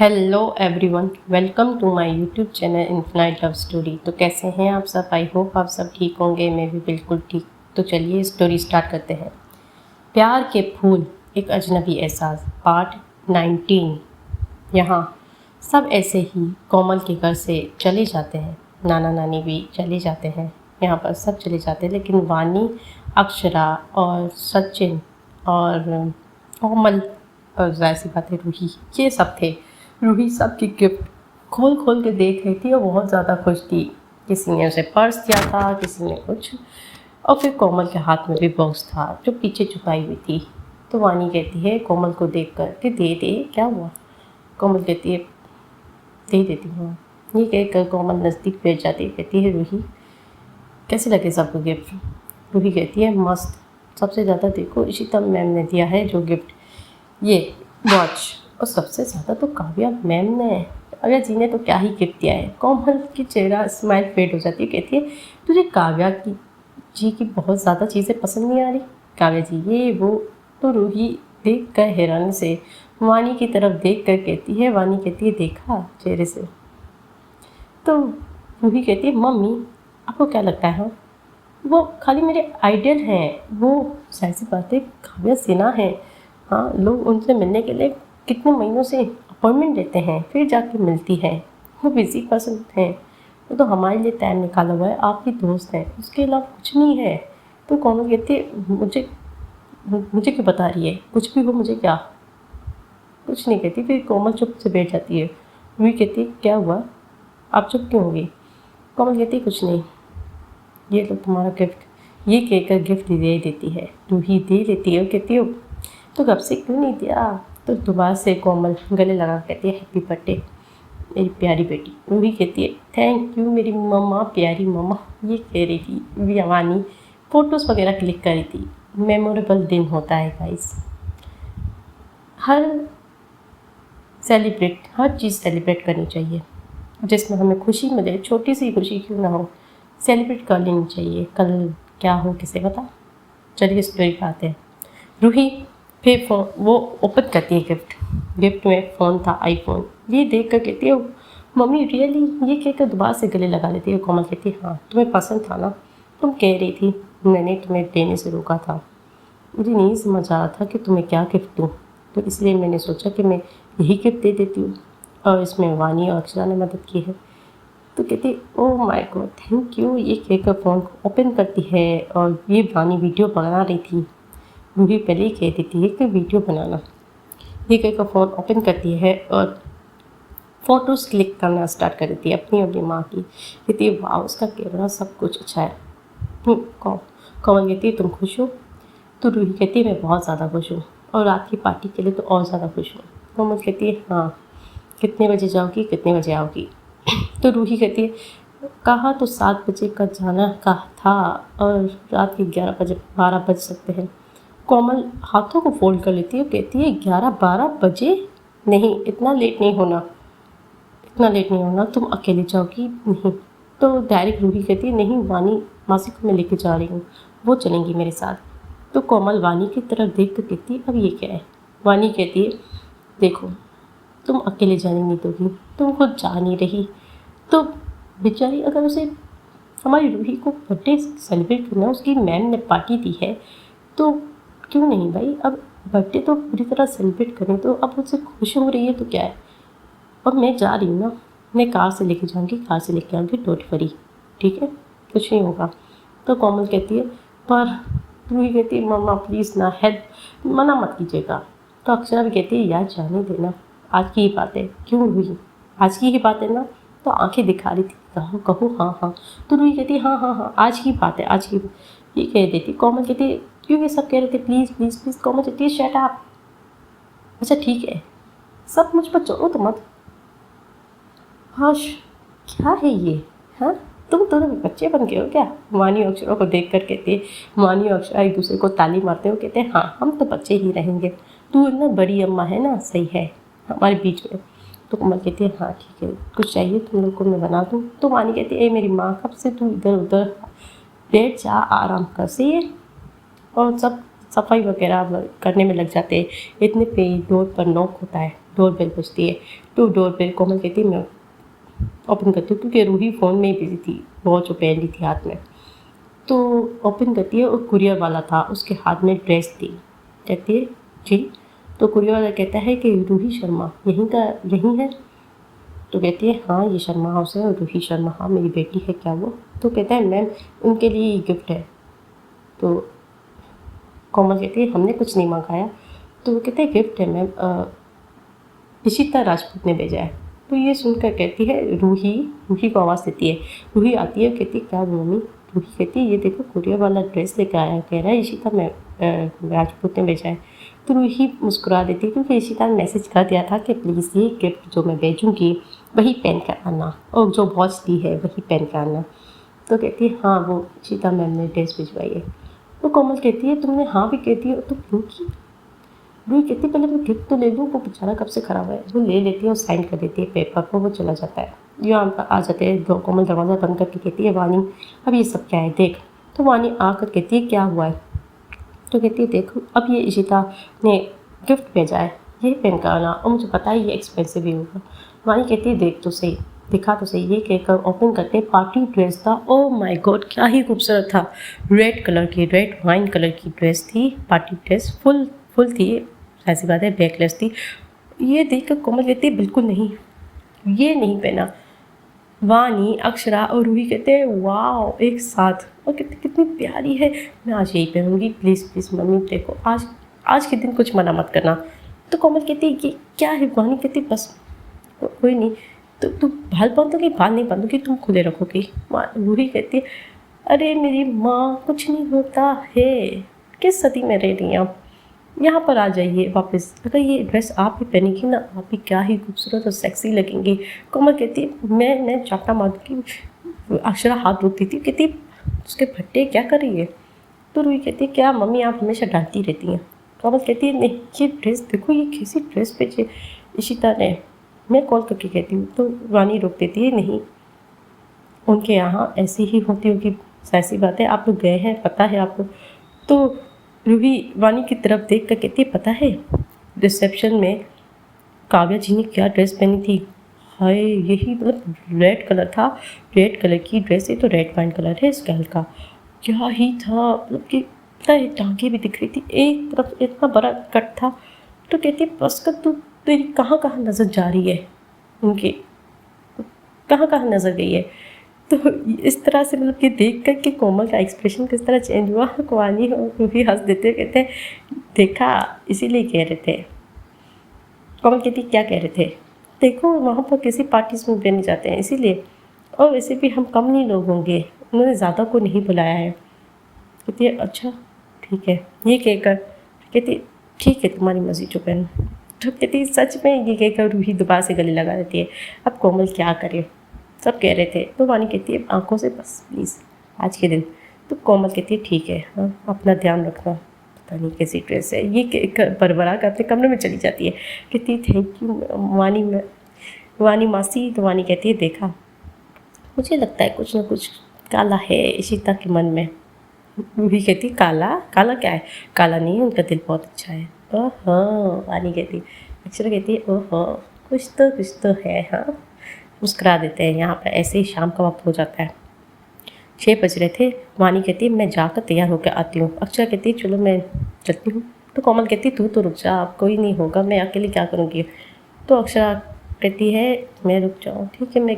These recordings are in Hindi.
Hello everyone, welcome to my YouTube channel infinite love story. तो कैसे हैं आप सब? आई होप आप सब ठीक होंगे। मैं भी बिल्कुल ठीक। तो चलिए स्टोरी स्टार्ट करते हैं। प्यार के फूल, एक अजनबी एहसास, पार्ट 19। यहाँ सब ऐसे ही कोमल के घर से चले जाते हैं। नाना नानी भी चले जाते हैं। यहाँ पर सब चले जाते हैं, लेकिन वानी, अक्षरा और सचिन और कोमल और जाहिर सी बात है रूही, ये सब थे। रूही सबकी गिफ्ट खोल खोल के देख रही थी और बहुत ज़्यादा खुश थी। किसी ने उसे पर्स दिया था, किसी ने कुछ, और फिर कोमल के हाथ में भी बॉक्स था जो पीछे छुपाई हुई थी। तो वानी कहती है कोमल को देख कर कि दे दे, क्या हुआ? कोमल कहती है दे देती हूँ। ये कहकर कोमल नज़दीक बैठ जाती है। कहती है रूही कैसे लगे सबको गिफ्ट? रूही कहती है मस्त, सबसे ज़्यादा देखो इशिता मैम ने दिया है जो गिफ्ट, ये वॉच, और सबसे ज़्यादा तो काव्या मैम ने, काव्या जी ने तो क्या ही गिफ्ट दिया है। कोमल की चेहरा स्माइल फेड हो जाती है। कहती है तुझे काव्या की जी की बहुत ज़्यादा चीज़ें पसंद नहीं आ रही? काव्या जी ये वो। तो रूही देख कर हैरानी से वानी की तरफ देख कर कहती है, वानी कहती है देखा चेहरे से? तो रूही कहती है मम्मी आपको क्या लगता है वो खाली मेरे आइडियल हैं, वो जाहिर सी बात है काव्या सिन्हा है। हाँ, लोग उनसे मिलने के लिए कितने महीनों से अपॉइंटमेंट लेते हैं, फिर जाके मिलती है। वो बिजी पर्सन हैं, वो तो हमारे लिए टाइम निकाला हुआ है, आपकी दोस्त है, उसके अलावा कुछ नहीं है। तो कौन कहते मुझे मुझे क्यों बता रही है? कुछ भी हो मुझे क्या? कुछ नहीं कहती। फिर कोमल चुप से बैठ जाती है। रूही कहती है क्या हुआ, आप चुप क्यों होगी? कोमल कहती है कुछ नहीं, ये लो तुम्हारा गिफ्ट। ये कहकर गिफ्ट दे देती है। रूही दे लेती है और कहती हो तो कब से क्यों नहीं दिया? तो दोबारा से कोमल गले लगा कहती है हैप्पी बर्थडे मेरी प्यारी बेटी। रूही कहती है थैंक यू मेरी मम्मा, प्यारी मम्मा। ये कह रही थी विवानी, फ़ोटोज़ वगैरह क्लिक कर रही थी। मेमोरेबल दिन होता है गाइस, हर चीज़ सेलिब्रेट करनी चाहिए जिसमें हमें खुशी मिले, छोटी सी खुशी क्यों ना हो, सेलिब्रेट कर लेनी चाहिए। कल क्या हो किसे पता। चलिए स्टोरी पे आते हैं। रूही फिर फ़ोन वो ओपन करती है गिफ्ट में फ़ोन था, आईफोन। ये देख कर कहती है मम्मी रियली? ये कहकर दोबारा से गले लगा लेती है। कोमल कहती है हाँ तुम्हें पसंद था ना, तुम कह रही थी, मैंने तुम्हें देने से रोका था। मुझे नहीं समझ आ रहा था कि तुम्हें क्या गिफ्ट दूँ, तो इसलिए मैंने सोचा कि मैं यही गिफ्ट दे देती हूँ, और इसमें वानी और अक्षरा ने मदद की है। तो कहती oh my God thank you. ये कहकर फ़ोन को ओपन करती है और ये वानी वीडियो बना रही थी। रूही पहले ही कह देती है कि वीडियो बनाना। ये कहकर फ़ोन ओपन करती है और फ़ोटोज़ क्लिक करना स्टार्ट कर देती है अपनी माँ की। कहती है वाह उसका कैमरा सब कुछ अच्छा है। कोमल कहती है तुम खुश हो? तो रूही कहती है मैं बहुत ज़्यादा खुश हूँ, और रात की पार्टी के लिए तो और ज़्यादा खुश हूँ। कोमल कहती है हाँ कितने बजे जाओगी, कितने बजे आओगी? तो रूही कहती है कहा तो 7 बजे का जाना का था, और रात के 12 बज सकते हैं। कोमल हाथों को फोल्ड कर लेती है, कहती है 11-12 बजे? नहीं, इतना लेट नहीं होना, इतना लेट नहीं होना। तुम अकेले जाओगी? नहीं। तो डायरेक्ट रूही कहती है नहीं वानी मासी को मैं लेके जा रही हूँ, वो चलेंगी मेरे साथ। तो कोमल वानी की तरफ देख कर कहती है अब ये क्या है? वानी कहती है देखो तुम अकेले जाने नहीं दोगी, तुम खुद जा नहीं रही, तो बेचारी अगर उसे हमारी रूही को बर्थडे सेलिब्रेट करना, उसकी मैम ने पार्टी दी है, तो क्यों नहीं भाई? अब बर्थडे तो पूरी तरह सेलिब्रेट करें। तो अब उससे खुश हो रही है तो क्या है? और मैं जा रही हूँ ना, मैं कार से लेके जाऊँगी, कार से लेके आऊँगी, डोंट वरी, ठीक है, कुछ नहीं होगा। तो कोमल कहती है पर रूही कहती है मम्मा प्लीज़ ना, हेल्प मना मत कीजिएगा। तो अक्षरा भी कहती है यार जाने देना, आज की ही बात है। क्यों रूही? आज की ही बात है ना? तो आंखें दिखा रही थी, कहो कहो हाँ हाँ। तो रूही कहती है हाँ हाँ हाँ आज की बात है, आज की। ये कह देती। कोमल कहती है क्यों ये सब कह रहे थे, प्लीज़ प्लीज़ प्लीज़। कोमल कहती है शट अप। अच्छा ठीक है, सब मुझ पर चढ़ो तो मत। हर्ष क्या है ये? हाँ तुम दोनों बच्चे बन गए हो क्या? वानी और अक्षरा को देख कर कहते हैं, वानी और अक्षरा एक दूसरे को ताली मारते हो, कहते हैं हाँ हम तो बच्चे ही रहेंगे, तू ना बड़ी अम्मा है ना, सही है हमारे बीच में। तो कोमल कहती है हाँ ठीक है, कुछ चाहिए तुम लोग को मैं बना दूँ? तो वानी कहती है मेरी माँ कब से तू इधर उधर बैठ जा, आराम कर। सही है। और सब सफाई वगैरह करने में लग जाते हैं। इतने पे डोर पर नॉक होता है, डोर बेल बजती है। तो डोर बेल कोमल कहती है मैं ओपन करती हूँ, क्योंकि रूही फ़ोन में ही बिजी थी, वॉच जो पहन ली थी हाथ में। तो ओपन करती है और कुरियर वाला था, उसके हाथ में ड्रेस थी। कहती है जी। तो कुरियर वाला कहता है कि रूही शर्मा यहीं है। तो कहती है हाँ ये शर्मा हाउस है, और रूही शर्मा हाँ मेरी बेटी है क्या वो। तो कहता है मैम उनके लिए ये गिफ्ट है। तो कोमल कहती है हमने कुछ नहीं मंगाया। तो वो कहते हैं गिफ्ट है मैम, इशिता राजपूत ने भेजा है। तो ये सुनकर कहती है रूही को आवाज़ देती है। रूही आती है, कहती है क्या मम्मी। रूही कहती है ये देखो कुरियर वाला ड्रेस लेकर आया, कह रहा है इशिता में राजपूत ने भेजा है। तो रूही मुस्कुरा देती है, क्योंकि इशिता ने मैसेज कर दिया था कि प्लीज़ ये गिफ्ट जो मैं भेजूँगी वही पहन कर आना, और जो वॉच दी है वही पहन कर आना। तो कहती है हाँ वो इशिता मैम ने ड्रेस भिजवाई है। तो कोमल कहती है तुमने हाँ भी कहती है तो क्यों की। रूही कहती है पहले मैं गिफ्ट तो ले लूँ, वो बेचारा कब से खराब है। वो ले लेती है और साइन कर देती है पेपर पर, वो चला जाता है। यहाँ आ जाते हैं दो। कोमल दरवाज़ा बंद करके कहती है वानी अब ये सब क्या है देख। तो वानी आकर कहती है क्या हुआ है। तो कहती है देखो अब ये इशिता ने गिफ्ट भेजा है, ये पेन का आना, और मुझे पता है ये एक्सपेंसिव ही होगा। वानी कहती है देख तो सही, दिखा तो सही। ये कहकर ओपन करते पार्टी ड्रेस था। ओह माय गॉड क्या ही खूबसूरत था। रेड कलर की, रेड वाइन कलर की ड्रेस थी, पार्टी ड्रेस फुल थी। ऐसी बात है बैकलेस थी। ये देखकर कोमल कहती है बिल्कुल नहीं, ये नहीं पहना। वानी, अक्षरा और रूही कहते हैं वाओ एक साथ, और कितनी कितनी प्यारी है, मैं आज यही पहनूंगी। प्लीज़ प्लीज़ मम्मी देखो आज के दिन कुछ मना मत करना। तो कोमल कहती है ये क्या है। वानी कहती है बस कोई नहीं। तो तू बाल बांधोगी, बाल नहीं बांधोगी, तुम खुले रखोगी। रूही कहती है अरे मेरी माँ कुछ नहीं होता है, किस सदी में रह रही हैं आप, यहाँ पर आ जाइए वापस। अगर ये ड्रेस आप भी पहनेगी ना, आप भी क्या ही खूबसूरत और सेक्सी लगेंगी। कोमल कहती है मैं चाटा मार दूँगी। अक्षरा हाथ रोकती थी, कहती उसके फट्टे क्या कर रही है। तो रूही कहती है क्या मम्मी आप हमेशा डांटती रहती हैं। कोमल कहती है नहीं ये ड्रेस देखो, ये कैसी ड्रेस भेजी इशिता ने, मैं कॉल करके कहती हूँ। तो वानी रोक देती है नहीं उनके यहाँ ऐसी ही होती होगी, ऐसी बात है, आप लोग गए हैं पता है आपको। तो रूही वानी की तरफ देख कर कहती है पता है रिसेप्शन में काव्या जी ने क्या ड्रेस पहनी थी। हाय यही मतलब रेड कलर था, रेड कलर की ड्रेस है, तो रेड वाइन कलर है इस गर्ल का। क्या ही था, मतलब कि पता है टांगे भी दिख रही थी, एक तरफ इतना बड़ा कट था। तो कहती है बस कर तू, तेरी कहाँ कहाँ नज़र जा रही है, उनकी कहाँ कहाँ नज़र गई है। तो इस तरह से मतलब कि देख कर कि कोमल का एक्सप्रेशन किस तरह चेंज हुआ, वानी और भी हंस देते कहते हैं देखा इसीलिए कह रहे थे। कोमल कहती क्या कह रहे थे। देखो वहाँ पर किसी पार्टीज में भी नहीं जाते हैं इसीलिए, और वैसे भी हम कम नहीं लोग होंगे, उन्होंने ज़्यादा को नहीं बुलाया है। कहती है अच्छा ठीक है। ये कहकर कहती ठीक है तुम्हारी मर्जी जो पहन। तो कहती सच में, ये कहकर रूही दोबारा से गले लगा देती है। अब कोमल क्या करे, सब कह रहे थे। तो वानी कहती है आंखों से बस प्लीज़ आज के दिन। तो कोमल कहती है ठीक है हाँ अपना ध्यान रखना। पता नहीं कैसी ड्रेस है ये, बरबरा कर अपने कमरे में चली जाती है। कहती है थैंक यू वानी मासी। तो वानी कहती है देखा मुझे लगता है कुछ ना कुछ काला है इशिता के मन में। भी कहती काला काला क्या है, काला नहीं है उनका दिल बहुत अच्छा है। ओह वानी कहती, अक्षरा कहती है ओहो कुछ तो है हाँ। मुस्कुरा देते हैं। यहाँ पर ऐसे ही शाम का वक्त हो जाता है, 6 बज रहे थे। वानी कहती है मैं जाकर तैयार होकर आती हूँ। अक्षरा कहती है चलो मैं चलती हूँ। तो कोमल कहती है तू तो रुक जा, अब कोई नहीं होगा, मैं अकेले क्या करूँगी। तो अक्षरा कहती है मैं रुक जाऊँ, ठीक है मैं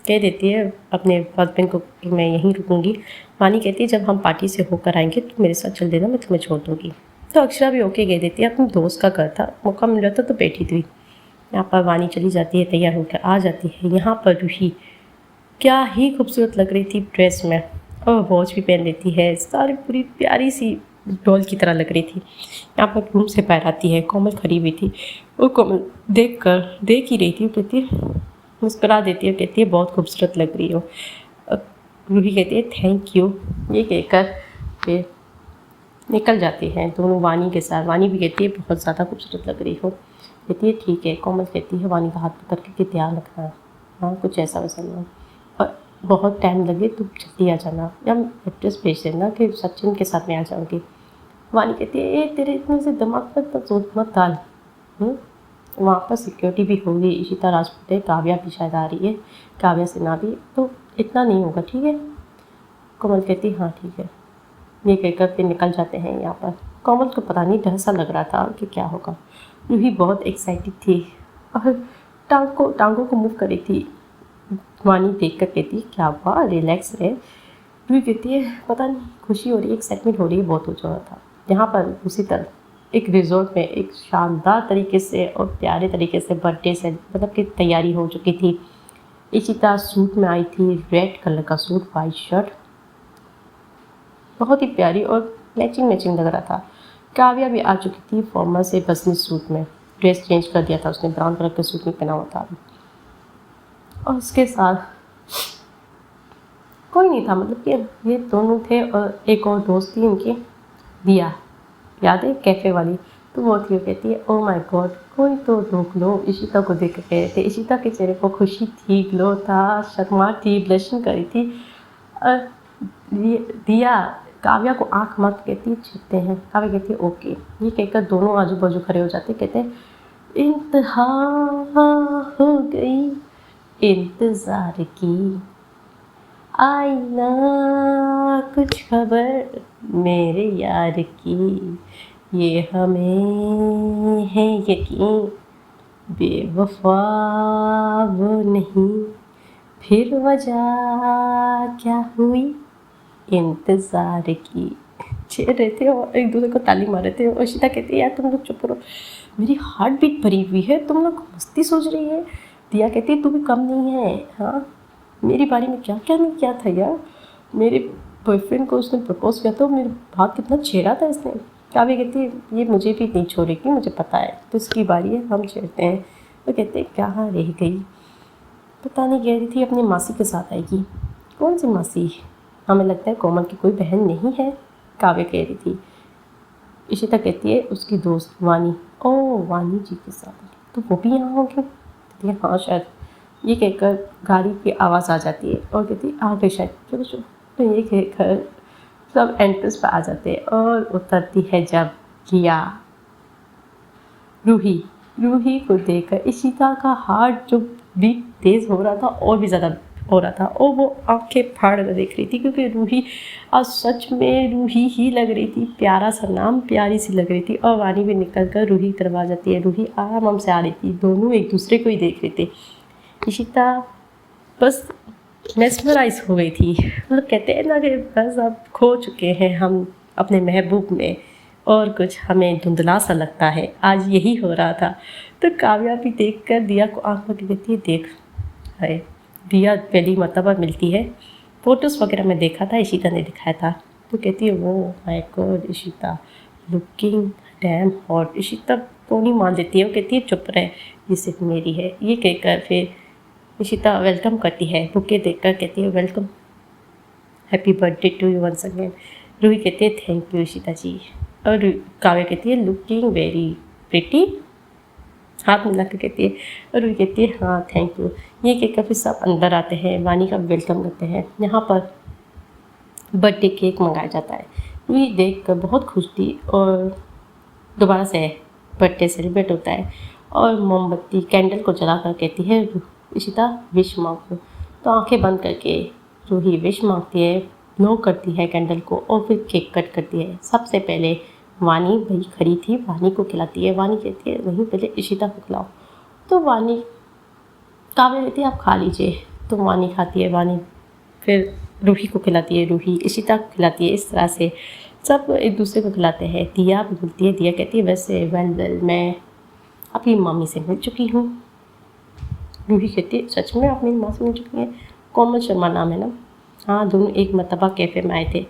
कह देती है अपने हस्बैंड को कि मैं यहीं रुकूँगी। वानी कहती है जब हम पार्टी से होकर आएंगे तो मेरे साथ चल देना, मैं तुम्हें छोड़ दूँगी। तो अक्षरा भी ओके कह देती है, अपने दोस्त का घर था, मौका मिल रहा था तो बैठी थी। यहाँ पर वानी चली जाती है, तैयार होकर आ जाती है। यहाँ पर रूही क्या ही खूबसूरत लग रही थी ड्रेस में, और वॉच भी पहन लेती है, सारी पूरी प्यारी सी डॉल की तरह लग रही थी। यहाँ पर रूम से बाहर आती है, कोमल खड़ी हुई थी। वो कोमल देख ही रही थी, कहती है मुस्कुरा देती है, कहती है बहुत खूबसूरत लग रही हो। रूही कहती है थैंक यू। ये कहकर फिर निकल जाती हैं दोनों वानी के साथ। वानी भी कहती है बहुत ज़्यादा खूबसूरत लग रही हो। कहती है ठीक है। कोमल कहती है वानी का हाथ पकड़ के ध्यान रखना, हाँ कुछ ऐसा वैसा नहीं, और बहुत टाइम लगे तो जल्दी आ जाना, या एड्रेस भेज देना कि सचिन के साथ मैं आ जाऊँगी। वानी कहती है ए तेरे इतने से दिमाग पर सोच मत डाल। वहाँ पर सिक्योरिटी भी होगी, इशिता राजपूत है, काव्या भी शायद आ रही है, काव्या सिन्हा भी, तो इतना नहीं होगा, ठीक है। कोमल कहती हाँ ठीक है। ये कहकर फिर निकल जाते हैं यहाँ पर। कोमल को पता नहीं डर सा लग रहा था कि क्या होगा। रूही बहुत एक्साइटेड थी और टांगों को मूव कर रही थी। वानी देख कर कहती क्या हुआ, रिलैक्स रहे। रूही कहती है पता नहीं खुशी हो रही है, एक्साइटमेंट हो रही है, बहुत हो रहा था। यहाँ पर उसी तरह एक रिजॉर्ट में एक शानदार तरीके से और प्यारे तरीके से बर्थडे से मतलब कि तैयारी हो चुकी थी। इशिता सूट में आई थी, रेड कलर का सूट, वाइट शर्ट, बहुत ही प्यारी और मैचिंग लग रहा था। काव्या भी आ चुकी थी फॉर्मल से बसनीस सूट में, ड्रेस चेंज कर दिया था उसने, ब्राउन कलर के सूट में पहना हुआ था और उसके साथ कोई नहीं था, मतलब कि ये दोनों थे और एक और दोस्त थी उनकी, दिया, याद है कैफ़े वाली, तो वो थी। वो कहती है ओ माय गॉड कोई तो दो ग्लो इशिता को देख कर कह रहे थे। इशिता के चेहरे पर खुशी थी, ग्लो था, शर्मा थी, ब्लशिंग करी थी। दिया काव्या को आंख मत कहती छूते हैं। काव्या कहती है ओके। ये कहकर दोनों आजू बाजू खड़े हो जाते, कहते हैं इंतहा हो गई इंतज़ार की, आई ना कुछ खबर मेरे यार की, ये हमें है यकीन बेवफा वो नहीं, फिर वजह क्या हुई इंतज़ार की। छेड़ रहे थे और एक दूसरे को ताली मार रहे थे और इशिता कहती है यार तुम लोग चुप रहो, मेरी हार्ट बीट भरी हुई है, तुम लोग मस्ती सोच रही है। दिया कहती है तू भी कम नहीं है, हाँ मेरी बारी में क्या क्या नहीं किया था यार, मेरे बॉयफ्रेंड को उसने प्रपोज किया तो मेरे भाग कितना छेड़ा था इसने। काव्या कहती है ये मुझे भी नहीं छोड़ेगी, मुझे पता है, तो इसकी बारी है, हम छेड़ते हैं। वो कहते हैं कहाँ रह गई, पता नहीं, कह रही थी अपनी मासी के साथ आएगी। कौन सी मासी, हमें लगता है कोमल की कोई बहन नहीं है, काव्या कह रही थी। इशिता कहती है उसकी दोस्त वानी, ओ वानी जी के साथ, तो वो भी यहाँ होगी। कहती है हाँ शायद। ये कहकर गाड़ी की आवाज़ आ जाती है और कहती है आ गई शायद, चलो चलो। तो ये कहकर सब एंट्रेंस पर आ जाते हैं और उतरती है जब किया। रूही को देखकर इशिता का हार्ट जो बीट तेज़ हो रहा था और भी ज़्यादा हो रहा था और वो आंखें फाड़ कर देख रही थी, क्योंकि रूही आज सच में रूही ही लग रही थी, प्यारा सा नाम, प्यारी सी लग रही थी। और वानी भी निकल कर रूही तरफ आ जाती है। रूही आराम से आ रही थी, दोनों एक दूसरे को ही देख रहे थे। इशिता बस मेस्मराइज हो गई थी, मतलब कहते हैं ना कि बस अब खो चुके हैं हम अपने महबूब में और कुछ हमें धुंधला सा लगता है, आज यही हो रहा था। तो काव्या भी देख कर दिया को आँख में कहती है देख है, दिया पहली मरतबा मिलती है, फ़ोटोज़ वगैरह में देखा था, इशिता ने दिखाया था। तो कहती है वो my God Ishita looking damn hot. Ishita को नहीं मान देती है, वो कहती है चुप रहे, ये सिर्फ मेरी है। ये कहकर फिर इशिता वेलकम करती है, बुके देखकर कहती है welcome, happy birthday to you once again. Ruhi कहती है थैंक यू इशिता जी, और काव्या कहती है लुकिंग वेरी प्रिटी, हाथ मिला कर कहती है, और रूही कहती है हाँ थैंक यू। ये कहकर फिर सब अंदर आते हैं, वानी का वेलकम करते हैं। यहाँ पर बर्थडे केक मंगाया जाता है। रूही देख कर बहुत खुश थी और दोबारा से बर्थडे सेलिब्रेट होता है और मोमबत्ती कैंडल को जला कर कहती है इशिता विश मांगो। तो आंखें बंद करके रूही विश मांगती है, ब्लो करती है कैंडल को और फिर केक कट करती है। सबसे पहले वानी भाई खड़ी थी, वानी को खिलाती है। वानी कहती है वहीं पहले इशिता को खिलाओ, तो वानी काव्या कहती है आप खा लीजिए, तो वानी खाती है। वानी फिर रूही को खिलाती है, रूही इशिता को खिलाती है। इस तरह से सब एक दूसरे को खिलाते हैं। दिया भी बोलती है, दिया कहती है वैसे वेल मैं अपनी मम्मी से मिल चुकी हूँ। रूही कहती है सच में आप मेरी माँ से मिल चुकी हैं, कोमल शर्मा नाम है ना, हाँ दोनों एक मरतबा कैफ़े में आए थे।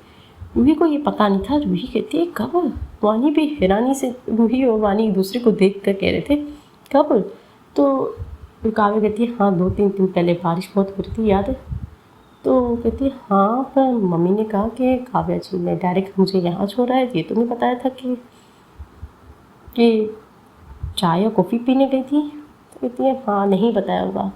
रूही को ये पता नहीं था। रूही कहती है कब? वानी भी हैरानी से रूही और वानी एक दूसरे को देख कर कह रहे थे कब? तो काव्या कहती है हाँ 2-3 दिन पहले बारिश बहुत हो रही थी, याद है? तो कहती है हाँ पर मम्मी ने कहा कि काव्या जी ने डायरेक्ट मुझे यहाँ छोड़ा है, ये तो नहीं बताया था कि चाय या कॉफ़ी पीने गई थी। तो कहती है हाँ नहीं बताया होगा,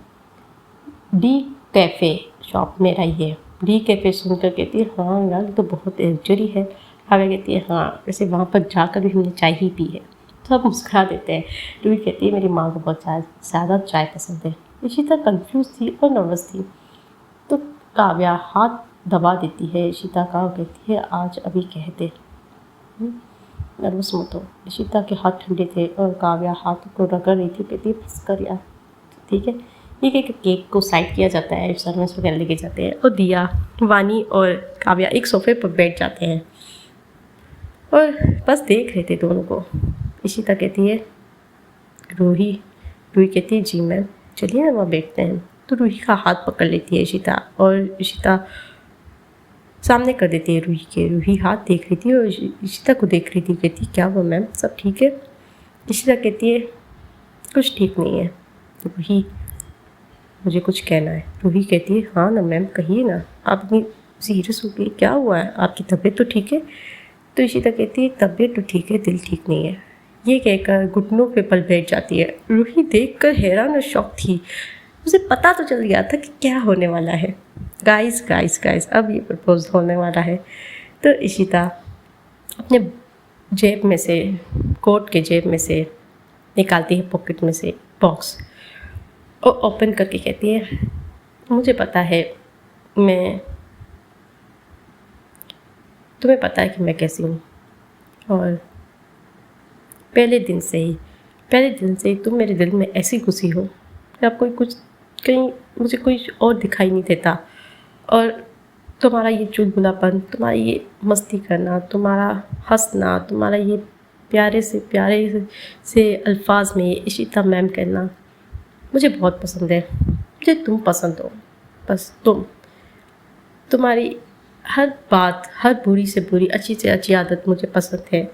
डी कैफ़े शॉप मेरा ही है। डी कैफ़े सुनकर कहती है हाँ यार तो बहुत लग्जरी है, काव्या कहती है हाँ वैसे वहाँ पर जाकर भी हमने चाय ही पी है। सब मुस्कुरा देते हैं। रूही कहती है मेरी माँ को बहुत ज़्यादा चाय पसंद है। इशिता कंफ्यूज थी और नर्वस थी। तो काव्या हाथ दबा देती है इशिता का और कहती है आज अभी कह दे, नर्वस मत हो। इशिता के हाथ ठंडे थे और काव्या हाथ को रगड़ रही थी। कहती है बस कर यार, ठीक है। ये केक को साइड किया जाता है, सर्वेंट्स वगैरह लेके जाते हैं और दिया, वानी और काव्या एक सोफे पर बैठ जाते हैं और बस देख रहे थे दोनों को। इशिता कहती है रूही कहती है जी मैम, चलिए ना वहाँ बैठते हैं। तो रूही का हाथ पकड़ लेती है इशिता और इशिता सामने कर देती है रूही के। रूही हाथ देख रही थी और इशिता को देख रही थी। कहती क्या हुआ मैम, सब ठीक है? इशिता कहती है कुछ ठीक नहीं है रूही, मुझे कुछ कहना है। रूही कहती है हाँ ना मैम कहिए ना, आप इतनी सीरियस हो गई, क्या हुआ है? आपकी तबीयत तो ठीक है? तो इशिता कहती है तबीयत तो ठीक है, दिल ठीक नहीं है। ये कहकर घुटनों पे पल बैठ जाती है। रूही देखकर हैरान और शॉक थी। उसे पता तो चल गया था कि क्या होने वाला है। गाइस अब ये प्रपोज होने वाला है। तो इशिता अपने जेब में से, कोट के जेब में से निकालती है, पॉकेट में से बॉक्स और ओपन करके कहती है मुझे पता है, तुम्हें पता है कि मैं कैसी हूँ और पहले दिन से ही तुम मेरे दिल में ऐसी घुसी हो कि आप कहीं मुझे कोई और दिखाई नहीं देता। और तुम्हारा ये चुलबुलापन, तुम्हारा ये मस्ती करना, तुम्हारा हंसना, तुम्हारा ये प्यारे से अल्फाज में इशिता मैम कहना मुझे बहुत पसंद है। मुझे तुम पसंद हो, बस तुम्हारी हर बात, हर बुरी से बुरी, अच्छी से अच्छी आदत मुझे पसंद है।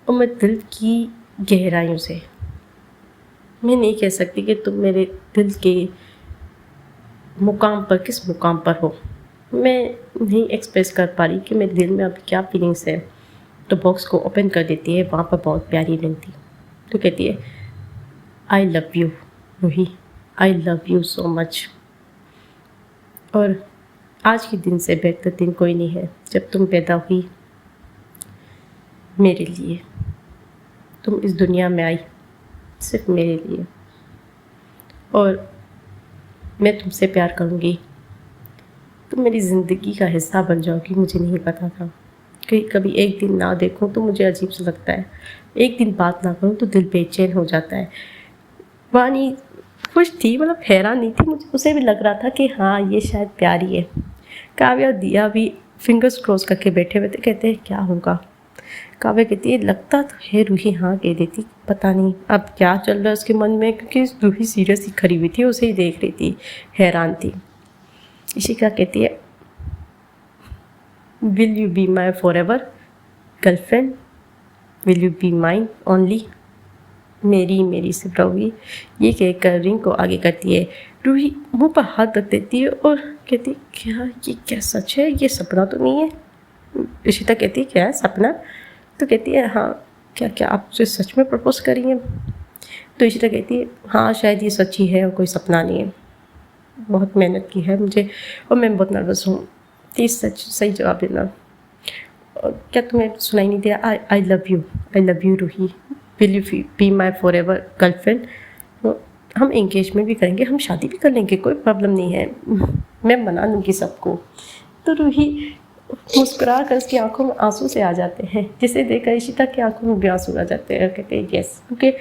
और मैं दिल की गहराइयों से मैं नहीं कह सकती कि तुम मेरे दिल के मुकाम पर किस मुकाम पर हो। मैं नहीं एक्सप्रेस कर पा रही कि मेरे दिल में अब क्या फीलिंग्स है। तो बॉक्स को ओपन कर देती है। वहाँ पर बहुत प्यारी रिंग थी। तो कहती है I love you Ruhi, I love you so much. और आज के दिन से बेहतर दिन कोई नहीं है जब तुम पैदा हुई मेरे लिए। तुम इस दुनिया में आई सिर्फ मेरे लिए और मैं तुमसे प्यार करूँगी। तुम मेरी ज़िंदगी का हिस्सा बन जाओगी। मुझे नहीं पता था कि कभी एक दिन ना देखूं तो मुझे अजीब सा लगता है, एक दिन बात ना करूं तो दिल बेचैन हो जाता है। वानी खुश थी, मतलब हैरान नहीं थी, मुझे उसे भी लग रहा था कि हाँ ये शायद प्यार ही है। काव्या और दिया भी फिंगर्स क्रॉस करके बैठे हुए थे। कहते हैं क्या होगा? काव्या कहती है लगता तो है रूही हाँ कह देती, पता नहीं अब क्या चल रहा है उसके मन में, क्योंकि रूही सीरियस ही खड़ी हुई थी, उसे ही देख रही थी, हैरान थी। इशिका कहती है will you be my forever girlfriend, will you be mine only, मेरी सिर्फ रहोगी। ये कहकर रिंग को आगे करती है। रूही मुंह पर हाथ रख देती है और कहती है क्या सच है? ये सपना तो नहीं है? इशिता कहती है क्या है सपना? तो कहती है हाँ क्या आप मुझे सच में प्रपोज कर रही हैं? तो इशिता कहती है हाँ शायद ये सच ही है और कोई सपना नहीं है। बहुत मेहनत की है मुझे और मैं बहुत नर्वस हूँ। प्लीज़ सही जवाब देना। और क्या तुम्हें सुनाई नहीं दिया? I love you Ruhi, will you be my forever girlfriend. हम एंगेजमेंट भी करेंगे, हम शादी भी कर लेंगे, कोई प्रॉब्लम नहीं है, मैं मना लूँगी सबको। तो रूही मुस्कुरा कर उसकी आंखों में आंसू से आ जाते हैं, जिसे देखकर इशिता की आंखों में भी आंसू आ जाते हैं। कहते हैं यस, क्योंकि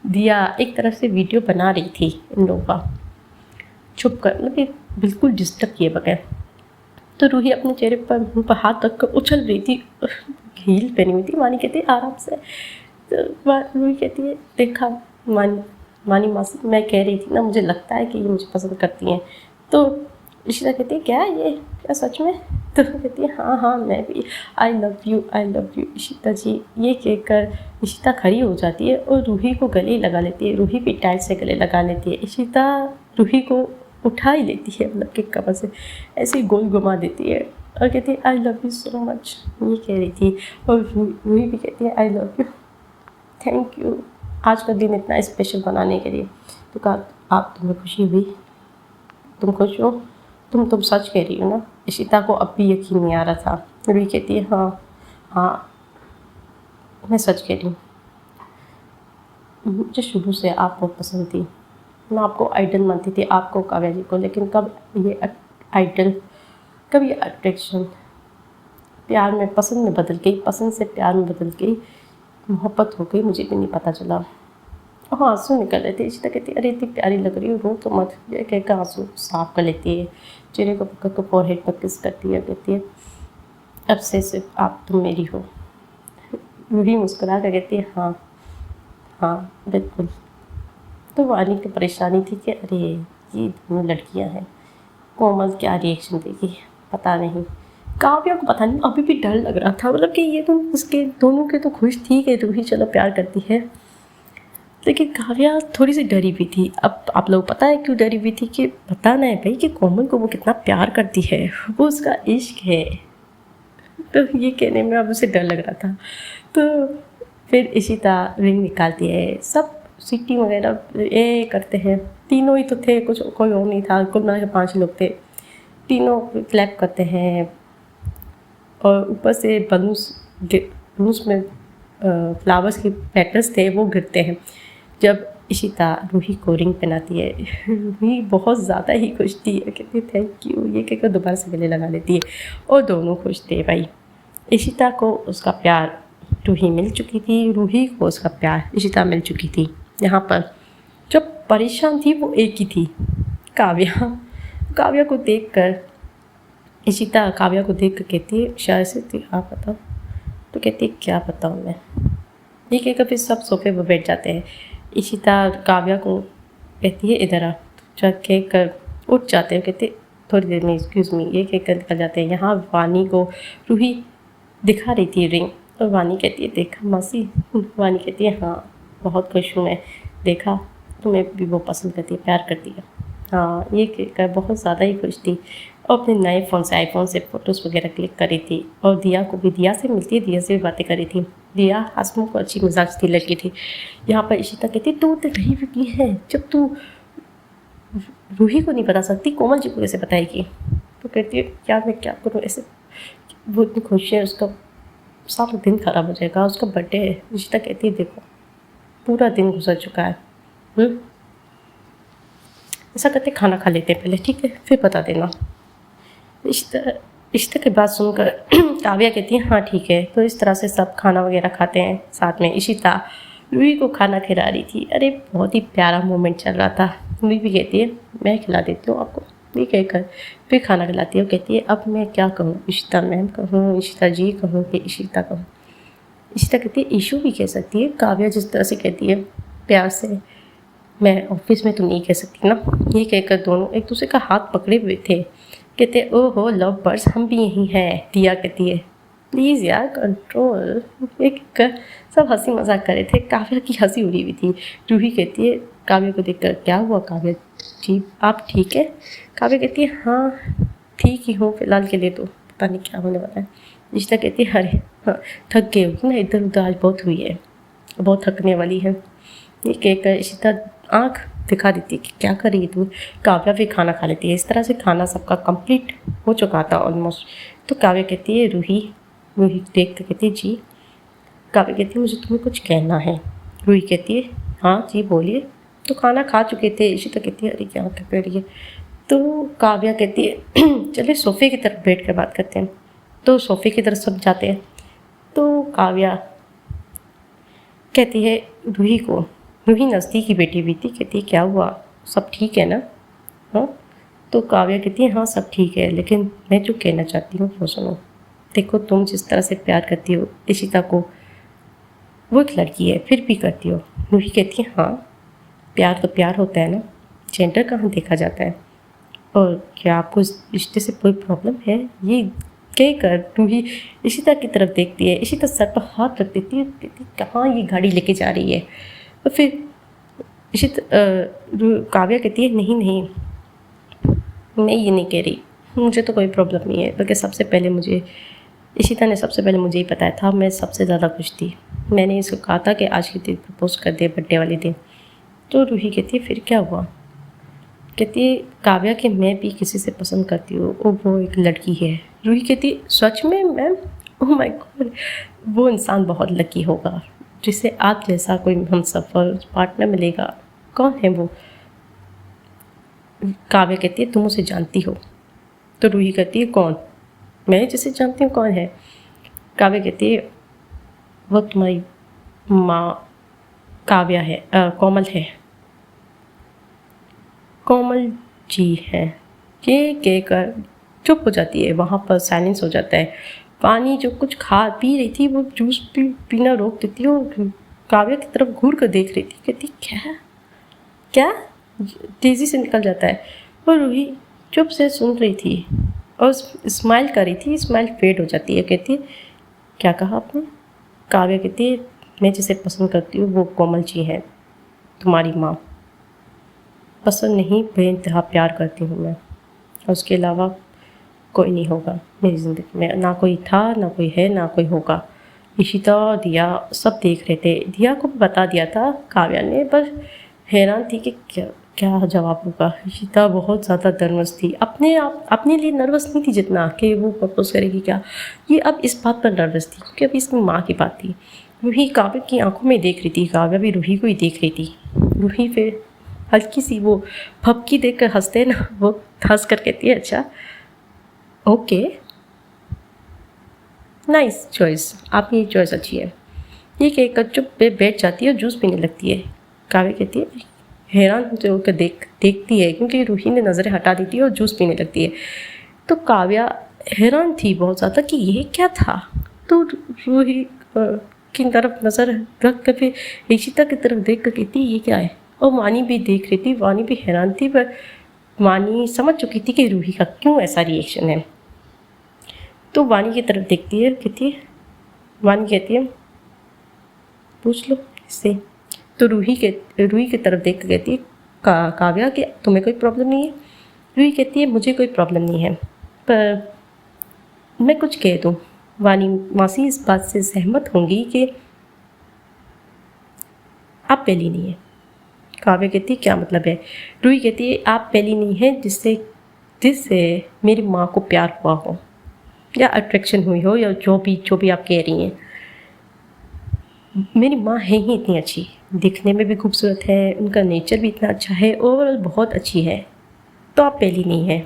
दिया एक तरफ से वीडियो बना रही थी इन लोगों का, छुप कर, मतलब बिल्कुल डिस्टर्ब किए बगैर। तो रूही अपने चेहरे पर मुंह पर हाथ रख कर उछल रही थी। हील पहनी हुई थी। मानी कहती है आराम से। तो रूही कहती है देखा मानी मासी, मैं कह रही थी ना मुझे लगता है कि ये मुझे पसंद करती हैं। तो इशिता कहती है क्या सच में? तो कहती है हाँ मैं भी, आई लव यू इशिता जी। ये कहकर इशिता खड़ी हो जाती है और रूही को गले लगा लेती है। रूही भी टाइट से गले लगा लेती है। इशिता रूही को उठा ही लेती है, मतलब कि कमर से ऐसे गोल घुमा देती है और कहती है I love you so much. ये कह रही थी और रूही भी कहती है I love you, thank you आज का दिन इतना स्पेशल बनाने के लिए। तो कहा तुम्हें खुशी हुई? तुम खुश हो? तुम सच कह रही हो ना? इशिता को अब भी यकीन नहीं आ रहा था। रूही कहती है हाँ हाँ, मैं सच कह रही हूँ, मुझे शुरू से आप बहुत पसंद थी। मैं आपको आइडल मानती थी, आपको, काव्या जी को। लेकिन कब ये आइडल, कब ये अट्रैक्शन प्यार में, पसंद में बदल गई, पसंद से प्यार में बदल गई, मोहब्बत हो गई, मुझे भी नहीं पता चला। हाँ, आंसू निकल रहे थे। इशिता कहती अरे इतनी प्यारी लग रही हो, रो तो मत। ये कहकर आंसू साफ कर लेती है, चेहरे को पकड़ कर फोरहेड पर किस करती है, कहती है अब से सिर्फ आप तुम मेरी हो। रूही मुस्कुरा कर कहती है हाँ हाँ बिल्कुल। तो वानी की परेशानी थी कि अरे ये दोनों लड़कियां हैं, कोमल क्या रिएक्शन देगी पता नहीं। काव्या को पता नहीं, अभी भी डर लग रहा था, मतलब कि ये तो उसके दोनों के तो खुश थी कि रूही चलो प्यार करती है, लेकिन काव्या थोड़ी सी डरी भी थी। अब आप लोग पता है क्यों डरी हुई थी? कि बताना है भाई कि कोमल को वो कितना प्यार करती है, वो उसका इश्क है। तो ये कहने में अब उसे डर लग रहा था। तो फिर इशिता रिंग निकालती है, सब सीटी वगैरह ये करते हैं, तीनों ही तो थे, कुछ कोई और नहीं था, कुल मिला के 5 लोग थे। तीनों क्लैप करते हैं और ऊपर से बलून्स में फ्लावर्स के पेटल्स थे वो गिरते हैं। जब इशिता रूही को रिंग पहनाती है, रूही बहुत ज़्यादा ही खुश थी, कहती थैंक यू, ये कहकर दोबारा से गले लगा लेती है। और दोनों खुश थे भाई। इशिता को उसका प्यार रूही मिल चुकी थी, रूही को उसका प्यार इशिता मिल चुकी थी। यहाँ पर जो परेशान थी वो एक ही थी, काव्या। काव्या को देखकर इशिता काव्या को देख कर कहती है शायद से थी आप बताओ। तो कहती है क्या बताऊँ मैं। ये कहकर फिर सब सोफे पर बैठ जाते हैं। इशिता काव्या को कहती है इधर आ, जब कह कर उठ जाते हैं, कहते थोड़ी देर में एक्सक्यूज़ मी, ये कहकर निकल जाते हैं। यहाँ वानी को रूही दिखा रही थी रिंग, और वानी कहती है देखा मासी। वानी कहती है हाँ बहुत खुश हूँ मैं, देखा तुम्हें भी वो पसंद करती है, प्यार करती है। हाँ, ये कहकर बहुत ज़्यादा ही खुश थी और अपने नए फ़ोन से, आईफोन से फ़ोटोज़ वगैरह क्लिक करी थी। और दिया को भी, दिया से मिलती है, दिया से भी बातें करी थी। दिया हंसमुख को अच्छी मिजाज की लड़की थी। यहाँ पर इशिता कहती तू तो रही भी है, जब तू रूही को नहीं बता सकती कोमल जी को कैसे बताएगी। तो कहती है क्या मैं क्या करूँ ऐसे, वो इतनी खुश है, उसका सारा दिन ख़राब हो जाएगा, उसका बर्थडे है। इशिता कहती है देखो पूरा दिन गुजर चुका है, ऐसा करते खाना खा लेते हैं पहले, ठीक है, फिर बता देना। इशिता की बात सुनकर काव्या कहती है हाँ ठीक है। तो इस तरह से सब खाना वगैरह खाते हैं साथ में। इशिता रूही को खाना खिला रही थी, अरे बहुत ही प्यारा मोमेंट चल रहा था। रूही भी कहती है मैं खिला देती हूँ आपको, ये कहकर फिर खाना खिलाती है। वो कहती है अब मैं क्या कहूँ, इशिता मैम कहूँ, इशिता जी कहूँ कि इशिता कहूँ। इशिता कहती है ईशू भी कह सकती है। काव्या जिस तरह से कहती है प्यार से, मैं ऑफिस में तो नहीं कह सकती ना। ये कहकर दोनों एक दूसरे का हाथ पकड़े हुए थे। कहते ओहो लव बर्ड्स हम भी यहीं हैं। दिया कहती है प्लीज़ यार कंट्रोल। ये कहकर सब हंसी मजाक कर रहे थे। काव्या की हंसी उड़ी हुई थी। रूही कहती है काव्या को देखकर क्या हुआ काव्या जी आप ठीक है? काव्या कहती है हाँ ठीक ही हूँ फिलहाल के लिए, तो पता नहीं क्या होने वाला है। इशिता कहती है अरे हाँ थक गई होगी ना, इधर उधर आज बहुत हुई है, बहुत थकने वाली है। ये कहकर इशिता आँख दिखा देती है कि क्या कर रही है तू। काव्या भी खाना खा लेती है। इस तरह से खाना सबका कंप्लीट हो चुका था ऑलमोस्ट। तो काव्या कहती है रूही देख कर कहती है जी। काव्या कहती है मुझे तुम्हें कुछ कहना है। रूही कहती है हाँ जी बोलिए। तो खाना खा चुके थे। इशिता कहती है अरे क्या थक रही है। तो काव्या कहती है चलिए सोफ़े की तरफ बैठ कर बात करते हैं। तो सोफ़े की तरफ सब जाते हैं। तो काव्या कहती है रूही को, रूही नज़दीक की बेटी भी थी, कहती है क्या हुआ सब ठीक है ना? हाँ। तो काव्या कहती है हाँ सब ठीक है, लेकिन मैं जो कहना चाहती हूँ वो सुनो। देखो तुम जिस तरह से प्यार करती हो इशिता को, वो एक लड़की है फिर भी करती हो। रूही कहती है हाँ प्यार तो प्यार होता है ना, जेंडर कहाँ देखा जाता है। और क्या आपको इस रिश्ते से कोई प्रॉब्लम है? ये कहकर रूही इशिता की तरफ देखती है। इशिता सर पर हाथ रख देती है, कहती कहाँ ये गाड़ी लेके जा रही है। तो फिर काव्या कहती है नहीं नहीं मैं ये नहीं कह रही, मुझे तो कोई प्रॉब्लम नहीं है। बल्कि सबसे पहले मुझे इशिता ने सबसे पहले मुझे ही बताया था, मैं सबसे ज़्यादा खुश थी। मैंने इसको कहा था कि आज के दिन प्रपोज कर दे, बर्थडे वाले दिन। तो रूही कहती है फिर क्या हुआ? कहती है काव्या कि मैं भी किसी से पसंद करती हूँ और वो एक लड़की है। रूही कहती है सच में मैम? ओह माय गॉड, वो इंसान बहुत लकी होगा जिसे आप जैसा कोई हमसफ़र पार्टनर मिलेगा। कौन है वो? काव्या कहती है तुम उसे जानती हो? तो रूही कहती है कौन? मैं जिसे जानती हूँ कौन है? काव्या कहती है वो तुम्हारी माँ काव्या है, कोमल है। कोमल जी है। के कर चुप हो जाती है, वहाँ पर साइलेंस हो जाता है। पानी जो कुछ खा पी रही थी वो जूस पीना रोक देती है और काव्या की तरफ घूर कर देख रही थी। कहती क्या क्या, तेज़ी से निकल जाता है। और रूही चुप से सुन रही थी और स्माइल कर रही थी। स्माइल फेड हो जाती है। कहती है क्या कहा आपने? काव्या कहती है मैं जिसे पसंद करती हूँ वो कोमल जी है, तुम्हारी माँ। पसंद नहीं, बेइंतहा प्यार करती हूँ मैं, और उसके अलावा कोई नहीं होगा मेरी ज़िंदगी में। ना कोई था, ना कोई है, ना कोई होगा। इशिता और दिया सब देख रहे थे। दिया को भी बता दिया था काव्या ने, बस हैरान थी कि क्या क्या जवाब होगा। इशिता बहुत ज़्यादा नर्वस थी। अपने लिए नर्वस नहीं थी जितना कि वो प्रपोज करेगी क्या। ये अब इस बात पर नर्वस थी क्योंकि अभी इसकी माँ की बात थी। रूही काव्या की आंखों में देख रही थी, काव्या भी रूही को ही देख रही थी। रूही फिर हल्की सी वो फपकी देख कर हंसते ना, वो हंस कर कहती है अच्छा ओके, नाइस चॉइस, आपकी चॉइस अच्छी है। ये कहकर चुप पे बैठ जाती है और जूस पीने लगती है। काव्या कहती है हैरान होते होकर देखती है क्योंकि रूही ने नज़रें हटा दी थी और जूस पीने लगती है। तो काव्या हैरान थी बहुत ज़्यादा कि ये क्या था। तो रूही की तरफ नज़र रख कर फिर इशिता की तरफ देख कर कहती ये क्या है। और वानी भी देख रही थी, वानी भी हैरान थी, पर वानी समझ चुकी थी कि रूही का क्यों ऐसा रिएक्शन है। तो वानी की तरफ देखती है, कहती है, वानी कहती है पूछ लो इससे। तो रूही की तरफ देख कर कहती है काव्या कि तुम्हें कोई प्रॉब्लम नहीं है? रूही कहती है मुझे कोई प्रॉब्लम नहीं है, पर मैं कुछ कह दूँ। वानी मासी इस बात से सहमत होंगी कि आप पहली नहीं है। काव्या कहती है क्या मतलब है? रूही कहती है आप पहली नहीं है जिससे मेरी माँ को प्यार हुआ हो या अट्रैक्शन हुई हो या जो भी आप कह रही हैं। मेरी माँ है ही इतनी अच्छी, दिखने में भी खूबसूरत है, उनका नेचर भी इतना अच्छा है, ओवरऑल बहुत अच्छी है। तो आप पहली नहीं है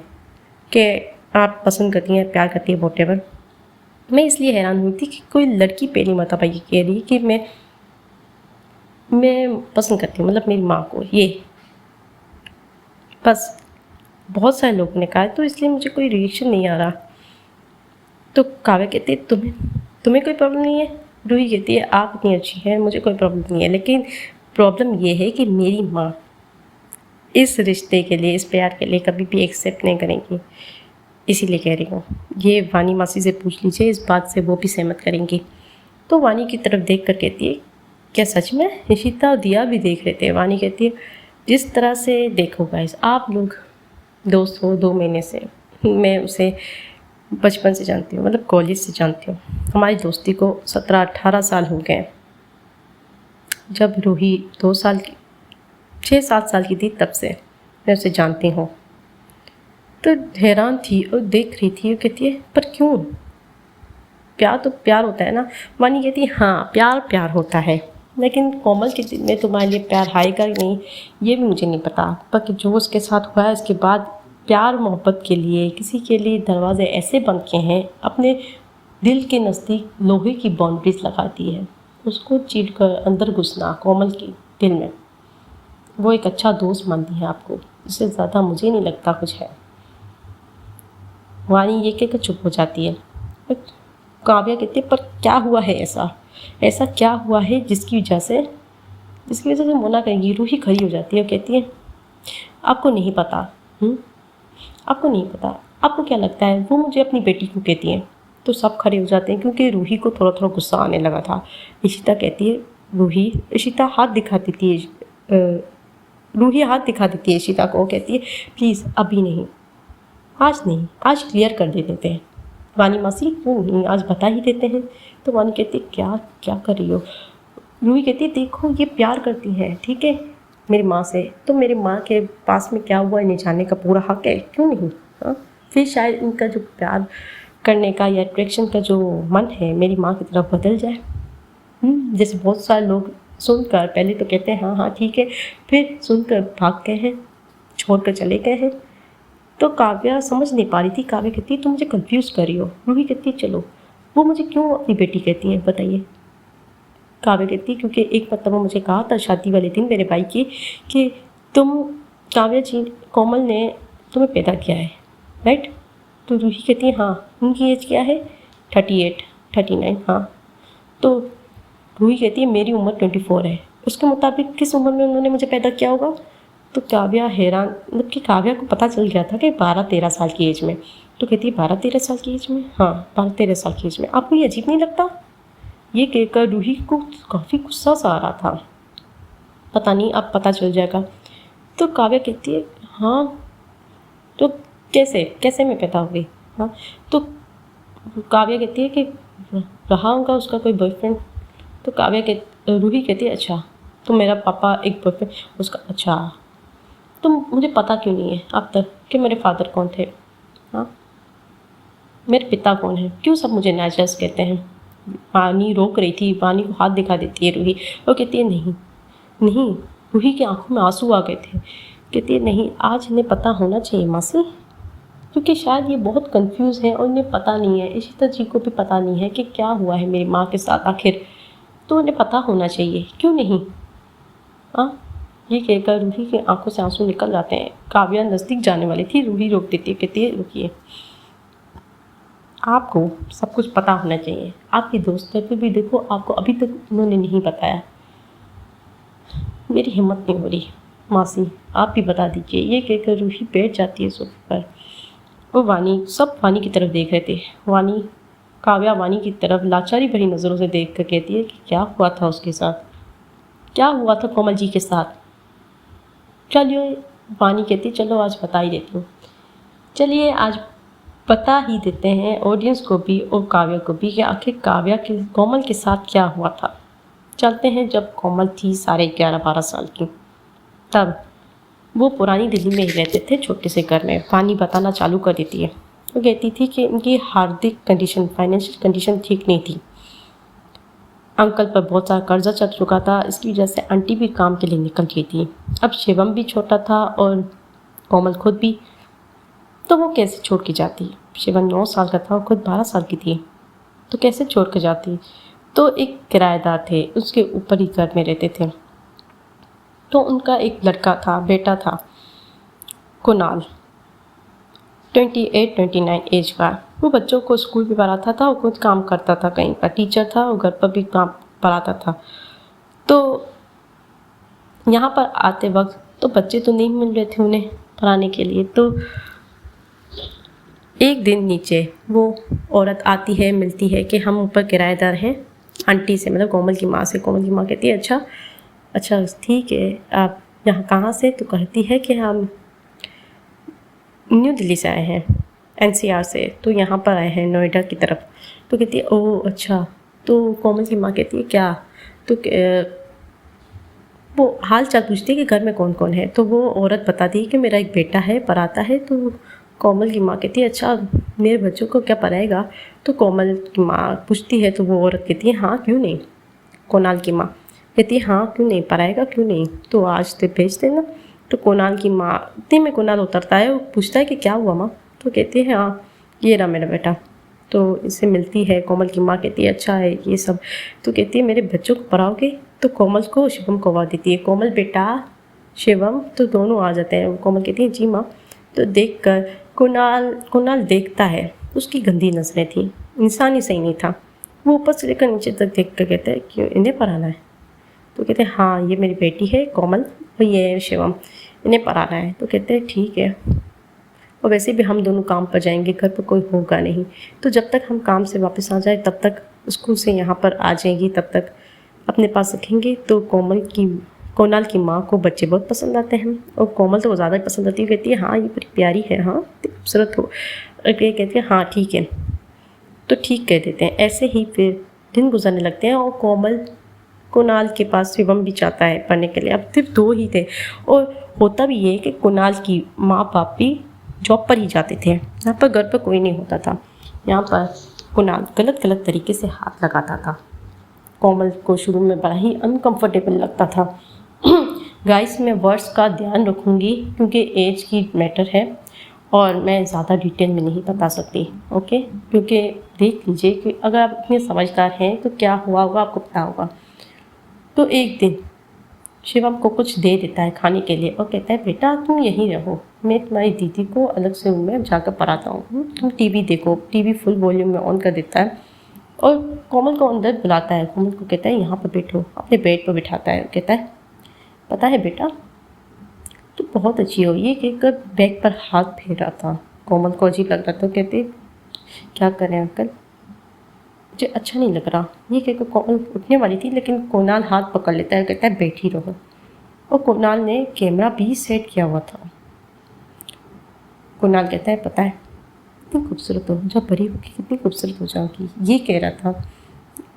कि आप पसंद करती हैं, प्यार करती हैं, वॉटेवर। मैं इसलिए हैरान हुई थी कि कोई लड़की पहली मरतबा ये कह रही कि मैं पसंद करती हूँ, मतलब मेरी माँ को। ये बस बहुत सारे लोगों ने कहा तो इसलिए मुझे कोई रिएक्शन नहीं आ रहा। तो काव्या कहती है तुम्हें कोई प्रॉब्लम नहीं है? रूही कहती है आप इतनी अच्छी हैं, मुझे कोई प्रॉब्लम नहीं है, लेकिन प्रॉब्लम ये है कि मेरी माँ इस रिश्ते के लिए, इस प्यार के लिए कभी भी एक्सेप्ट नहीं करेंगी, इसीलिए कह रही हूँ। ये वानी मासी से पूछ लीजिए, इस बात से वो भी सहमत करेंगी। तो वानी की तरफ देख कर कहती है क्या सच में? इशिता और दिया भी देख रहे थे। वानी कहती है जिस तरह से देखो गाइस, आप लोग दोस्त हो 2 महीने से, मैं उसे बचपन से जानती हूँ, मतलब कॉलेज से जानती हूँ। हमारी दोस्ती को 17-18 साल हो गए। जब रूही 2 साल की 6-7 साल की थी तब से मैं उसे जानती हूँ। तो हैरान थी और देख रही थी और कहती है पर क्यों? प्यार तो प्यार होता है ना। वानी कहती है हाँ प्यार होता है, लेकिन कोमल के दिल में तुम्हारे लिए प्यार आएगा कि नहीं ये भी मुझे नहीं पता। पर जो उसके साथ हुआ है इसके बाद प्यार मोहब्बत के लिए किसी के लिए दरवाजे ऐसे बंद किए हैं, अपने दिल के नज़दीक लोहे की बाउंड्रीज लगाती है। उसको चीर कर अंदर घुसना कोमल के दिल में, वो एक अच्छा दोस्त मानती है आपको, इससे ज़्यादा मुझे नहीं लगता कुछ है। वानी ये कहकर चुप हो जाती है। काव्या कहती है पर क्या हुआ है ऐसा क्या हुआ है जिसकी वजह से मना करेंगी। रूही खड़ी हो जाती है और कहती है आपको नहीं पता। आपको नहीं पता, आपको क्या लगता है वो मुझे अपनी बेटी को कहती है? तो सब खड़े हो जाते हैं क्योंकि रूही को थोड़ा थोड़ा गुस्सा आने लगा था। इशिता कहती है इशिता हाथ दिखा देती है, रूही हाथ दिखा देती है इशिता को, कहती है प्लीज़ अभी नहीं, आज क्लियर कर देते हैं। वानी मासी क्यों नहीं, आज बता ही देते हैं। तो वानी कहती है क्या कर रही हो? रूही कहती है देखो ये प्यार करती है, ठीक है, मेरी माँ से, तो मेरी माँ के पास में क्या हुआ इन्हें जानने का पूरा हक है, क्यों नहीं? हाँ, फिर शायद इनका जो प्यार करने का या अट्रैक्शन का जो मन है मेरी माँ की तरफ बदल जाए। जैसे बहुत सारे लोग सुनकर पहले तो कहते हैं हाँ हाँ ठीक है, फिर सुनकर भाग गए हैं, छोड़ कर चले गए हैं। तो काव्या समझ नहीं पा रही थी। काव्या कहती है तुम मुझे कंफ्यूज कर रही हो। रूही कहती है चलो, वो मुझे क्यों अपनी बेटी कहती है बताइए। काव्या कहती है क्योंकि एक मतलब वो मुझे कहा था शादी वाले दिन मेरे भाई की कि तुम काव्या जी, कोमल ने तुम्हें पैदा किया है, राइट। तो रूही कहती है हाँ। उनकी एज क्या है? 38, 39। हाँ। तो रूही कहती है मेरी उम्र 24 है, उसके मुताबिक किस उम्र में उन्होंने मुझे पैदा किया होगा? तो काव्या हैरान, मतलब कि काव्या को पता चल गया था कि 12-13 साल की एज में। तो कहती है 12-13 साल की एज में? हाँ 12-13 साल की एज में। आपको ये अजीब नहीं लगता? ये कहकर रूही को काफ़ी गुस्सा सा आ रहा था। पता नहीं अब पता चल जाएगा। तो काव्या कहती है हाँ तो कैसे मैं पैदा हो गई? हाँ। तो काव्या कहती है कि रहा होगा उसका कोई बॉयफ्रेंड। तो रूही कहती है अच्छा तो मेरा पापा एक बॉयफ्रेंड उसका, अच्छा तो मुझे पता क्यों नहीं है अब तक कि मेरे फादर कौन थे? हाँ, मेरे पिता कौन है? क्यों सब मुझे नाजायज़ कहते हैं? वानी रोक रही थी, वानी को हाथ दिखा देती है रूही। वो कहती है नहीं नहीं। रूही की आंखों में आंसू आ गए थे। कहती है नहीं, आज इन्हें पता होना चाहिए मासी, क्योंकि शायद ये बहुत कंफ्यूज है और इन्हें पता नहीं है, इशिता जी को भी पता नहीं है कि क्या हुआ है मेरी माँ के साथ आखिर। तो उन्हें पता होना चाहिए, क्यों नहीं? हाँ। ये कहकर रूही की आंखों से आंसू निकल जाते हैं। काव्या नज़दीक जाने वाली थी, रूही रोक देती है, कहती है रुकिए, आपको सब कुछ पता होना चाहिए। आपकी दोस्त है, फिर भी देखो आपको अभी तक उन्होंने नहीं बताया। मेरी हिम्मत नहीं हो रही मासी, आप भी बता दीजिए। ये कहकर रूही बैठ जाती है सोफे पर। वो वानी की तरफ देख रहे थे। काव्या वानी की तरफ लाचारी भरी नज़रों से देख कर कहती है कि क्या हुआ था उसके साथ, क्या हुआ था कोमल जी के साथ? चलिए, वानी कहती चलो आज बता ही देती हूँ। चलिए आज बता ही देते हैं ऑडियंस को भी और काव्या को भी कि आखिर कोमल के साथ क्या हुआ था। चलते हैं जब कोमल थी 11.5-12 साल की, तब वो पुरानी दिल्ली में ही रहते थे छोटे से घर में। वानी बताना चालू कर देती है। वो कहती थी कि इनकी हार्दिक कंडीशन, फाइनेंशियल कंडीशन ठीक नहीं थी। अंकल पर बहुत सारा कर्जा चढ़ चुका था, इसकी वजह से आंटी भी काम के लिए निकल गई थी। अब शिवम भी छोटा था और कोमल खुद भी, तो वो कैसे छोड़ के जाती? शिवम 9 साल का था और खुद 12 साल की थी, तो कैसे छोड़ के जाती? तो एक किराएदार थे, उसके ऊपर ही घर में रहते थे। तो उनका एक लड़का था, बेटा था कुणाल, 28-29 एज का। वो बच्चों को स्कूल भी पढ़ाता था और खुद काम करता था, कहीं पर टीचर था और घर पर भी काम पढ़ाता था। तो यहाँ पर आते वक्त तो बच्चे तो नहीं मिल रहे थे उन्हें पढ़ाने के लिए। तो एक दिन नीचे वो औरत आती है, मिलती है कि हम ऊपर किराएदार हैं आंटी से, मतलब कोमल की माँ से। कोमल की माँ कहती है अच्छा ठीक है, आप यहाँ कहाँ से? तो कहती है कि हम न्यू दिल्ली से आए हैं, NCR से, तो यहाँ पर आए हैं नोएडा की तरफ। तो कहती है ओह अच्छा। तो कोमल की माँ कहती है क्या? तो वो हाल चाल पूछती है कि घर में कौन कौन है। तो वो औरत बताती है कि मेरा एक बेटा है, पढ़ाता है। तो कोमल की माँ कहती है अच्छा मेरे बच्चों को क्या पढ़ाएगा? तो कोमल की माँ पूछती है, तो वो औरत कहती है हाँ क्यों नहीं। कुणाल की माँ कहती है हाँ क्यों नहीं, पढ़ाएगा क्यों नहीं, तो आज तो भेज देना। तो कुणाल की माँ, इतने में कुणाल उतरता है, वो पूछता है कि क्या हुआ माँ? तो कहती है हाँ ये रहा मेरा बेटा। तो इससे मिलती है। कोमल की माँ कहती है अच्छा है ये सब। तो कहती है मेरे बच्चों को पढ़ाओगे? तो कोमल को शिवम को आवाज़ देती है, कोमल बेटा शिवम, तो दोनों आ जाते हैं। कोमल कहती है जी माँ। तो देख कर कुणाल देखता है, उसकी गंदी नज़रें थी, इंसान ही सही नहीं था। वो ऊपर से लेकर नीचे तक देख कर कहता है क्यों इन्हें पढ़ाना है? तो कहते हैं हाँ ये मेरी बेटी है कोमल और ये है शिवम, इन्हें पढ़ाना है। तो कहते हैं ठीक है, और वैसे भी हम दोनों काम पर जाएंगे, घर पर कोई होगा नहीं, तो जब तक हम काम से वापस आ जाए तब तक स्कूल से यहाँ पर आ जाएंगी, तब तक अपने पास रखेंगे। तो कुणाल की माँ को बच्चे बहुत पसंद आते हैं और कोमल तो ज़्यादा ही पसंद आती है। कहती है हाँ ये बड़ी प्यारी है, हाँ खूबसूरत हो। ये कहती है हाँ ठीक है, तो ठीक कह देते हैं। ऐसे ही फिर दिन गुजरने लगते हैं और कुणाल के पास शिवम भी चाहता है पढ़ने के लिए। अब सिर्फ 2 ही थे और होता भी ये कि कुणाल की माँ बाप भी जॉब पर ही जाते थे, यहाँ पर घर पर कोई नहीं होता था। यहाँ पर कुणाल गलत गलत तरीके से हाथ लगाता था। कोमल को शुरू में बड़ा ही अनकंफर्टेबल लगता था। गाइस, मैं वर्ड्स का ध्यान रखूँगी क्योंकि एज की मैटर है और मैं ज़्यादा डिटेल में नहीं बता सकती, ओके। क्योंकि देख लीजिए कि अगर आप इतने समझदार हैं तो क्या हुआ होगा आपको पता होगा। तो एक दिन शिवम को कुछ दे देता है खाने के लिए और कहता है बेटा तुम यहीं रहो, मैं तुम्हारी दीदी को अलग से रूम में जाकर पढ़ाता हूँ, तुम टीवी देखो। टीवी फुल वॉल्यूम में ऑन कर देता है और कोमल को अंदर बुलाता है। कोमल को कहता है यहाँ पर बैठो, अपने बेड पर बिठाता है। कहता है पता है बेटा तो बहुत अच्छी हो। ये कहकर बैग पर हाथ फेर रहा था। कोमल को अजीब लग रहा था। कहते क्या करें अंकल, मुझे अच्छा नहीं लग रहा। ये कहकर कोमल उठने वाली थी लेकिन कुणाल हाथ पकड़ लेता है। कहता है बैठी रहो। और कुणाल ने कैमरा भी सेट किया हुआ था। कुणाल कहता है पता है कितनी खूबसूरत हो, जब बड़ी होगी कितनी खूबसूरत हो जाओगी, ये कह रहा था।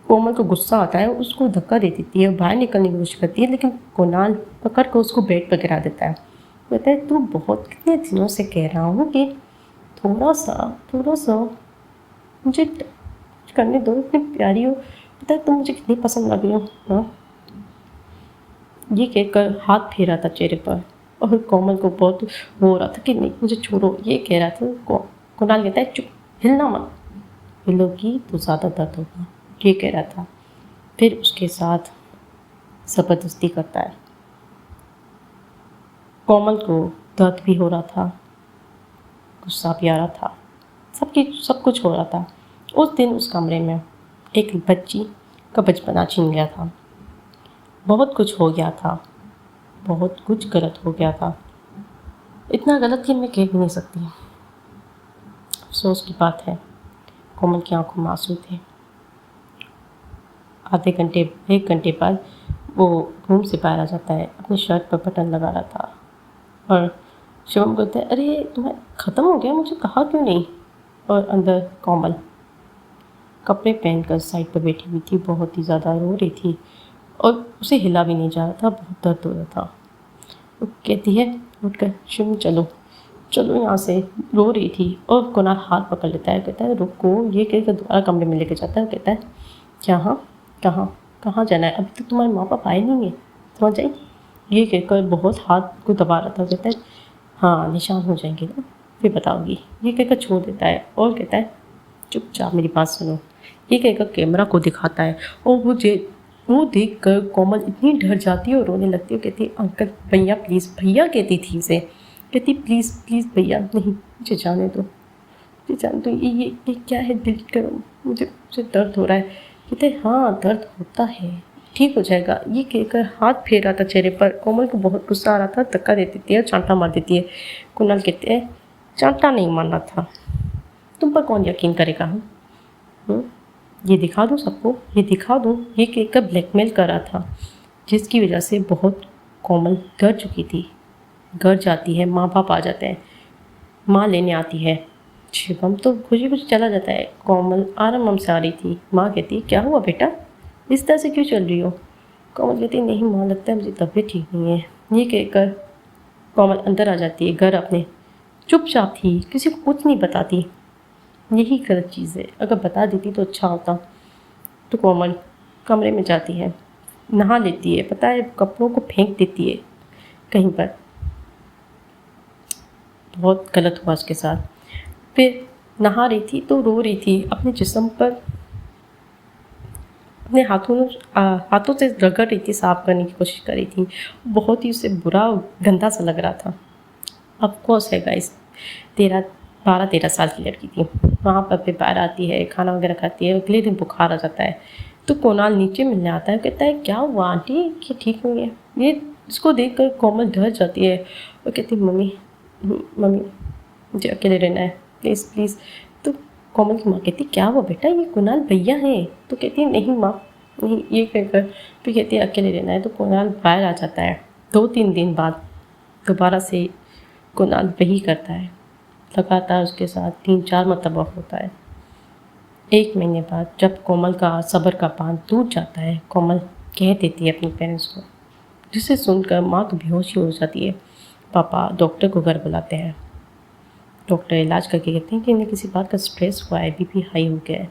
कोमल को गुस्सा आता है, उसको धक्का दे देती है, बाहर निकलने की कोशिश करती है लेकिन कुणाल पकड़ कर उसको बेड पर गिरा देता है। कहता है तू बहुत कितने दिनों से कह रहा हूँ कि थोड़ा सा मुझे करने दो, इतनी प्यारी हो, पता है तुम मुझे कितनी पसंद लग रही हो। हाँ, ये कहकर हाथ फेरा था चेहरे पर और कोमल को बहुत हो रहा था कि नहीं मुझे छोड़ो। ये कह रहा था। कुणाल कहता है चुप, हिलना मत, हिलोगी तो ज़्यादा दर्द होगा, ये कह रहा था। फिर उसके साथ ज़बरदस्ती करता है। कोमल को दर्द भी हो रहा था, गुस्सा भी आ रहा था, सब कुछ हो रहा था। उस दिन उस कमरे में एक बच्ची का बचपना छीन गया था। बहुत कुछ हो गया था, बहुत कुछ गलत हो गया था। इतना गलत कि मैं कह भी नहीं सकती। अफसोस की बात है कोमल की आंखों में आंसू थे। एक घंटे बाद वो रूम से बाहर आ जाता है। अपनी शर्ट पर बटन लगा रहा था और शिवम कहते हैं अरे तुम्हें ख़त्म हो गया, मुझे कहा क्यों नहीं। और अंदर कोमल कपड़े पहनकर साइड पर बैठी हुई थी, बहुत ही ज़्यादा रो रही थी और उसे हिला भी नहीं जा रहा था, बहुत दर्द हो रहा था। वो कहती है उठकर शिवम चलो चलो यहाँ से, रो रही थी। और कुणाल हाथ पकड़ लेता है। कहता है रुको, ये कहकर दोबारा कमरे में लेके जाता है। कहता है क्या कहाँ जाना है, अभी तक तुम्हारे माँ बाप आए नहीं है, समझ आई। ये कहकर बहुत हाथ को दबा रहा था। कहता है हाँ निशान हो जाएंगे ना, फिर बताओगी। ये कहकर छोड़ देता है और कहता है चुपचाप मेरी बात सुनो। ये कहकर कैमरा को दिखाता है और वो देख कर कोमल इतनी डर जाती है और रोने लगती है। कहती है अंकल भैया प्लीज़, भैया कहती थी उसे, कहती प्लीज़ भैया, नहीं मुझे जाने दो, ये क्या है, डिलीट करो, मुझे दर्द हो रहा है। कहते हाँ दर्द होता है, ठीक हो जाएगा। ये कहकर हाथ फेर रहा था चेहरे पर। कोमल को बहुत गुस्सा आ रहा था, धक्का दे देती है, चांटा मार देती है। कुणाल कहते हैं चांटा नहीं मारना था, तुम पर कौन यकीन करेगा। ये दिखा दूँ सबको, ये दिखा दूँ। ये कहकर ब्लैकमेल कर रहा था, जिसकी वजह से बहुत कोमल डर चुकी थी। घर जाती है, माँ बाप आ जाते हैं, माँ लेने आती है। शिवम तो खुशी खुशी चला जाता है। कोमल आराम से आ रही थी। माँ कहती क्या हुआ बेटा, इस तरह से क्यों चल रही हो। कोमल कहती नहीं माँ, लगता है मुझे तबीयत ठीक नहीं है। ये कहकर कोमल अंदर आ जाती है घर अपने। चुपचाप थी, किसी को कुछ नहीं बताती, यही गलत चीज़ है, अगर बता देती तो अच्छा होता। तो कोमल कमरे में जाती है, नहा लेती है, पता है कपड़ों को फेंक देती है कहीं पर। बहुत गलत हुआ उसके साथ। फिर नहा रही थी तो रो रही थी, अपने जिस्म पर अपने हाथों से रगड़ रही थी, साफ करने की कोशिश कर रही थी। बहुत ही उसे बुरा गंदा सा लग रहा था। ऑफकोर्स है गाइस, 12-13 साल की लड़की थी। वहाँ पर फिर बाहर आती है, खाना वगैरह खाती है। अगले दिन बुखार आ जाता है तो कुणाल नीचे मिलने आता है। कहता है क्या हुआ आंटी, कि ठीक हुई है। ये इसको देख कर कोमल डर जाती है और कहती मम्मी मुझे अकेले रहना है, प्लीज़। तो कोमल की माँ कहती क्या हुआ बेटा, ये कुणाल भैया हैं। तो कहती है नहीं माँ, नहीं। ये कहकर फिर कहती है अकेले रहना है। तो कुणाल बाहर आ जाता है। 2-3 दिन बाद दोबारा से कुणाल वही करता है, लगातार उसके साथ 3-4 मरतबा होता है। 1 महीने बाद जब कोमल का सब्र का बांध टूट जाता है, कोमल कह देती है अपने पेरेंट्स को, जिसे सुनकर माँ तो बेहोश ही हो जाती है। पापा डॉक्टर को घर बुलाते हैं। डॉक्टर इलाज करके कहते हैं कि इन्हें किसी बात का स्ट्रेस हुआ है, बीपी हाई हो गया है।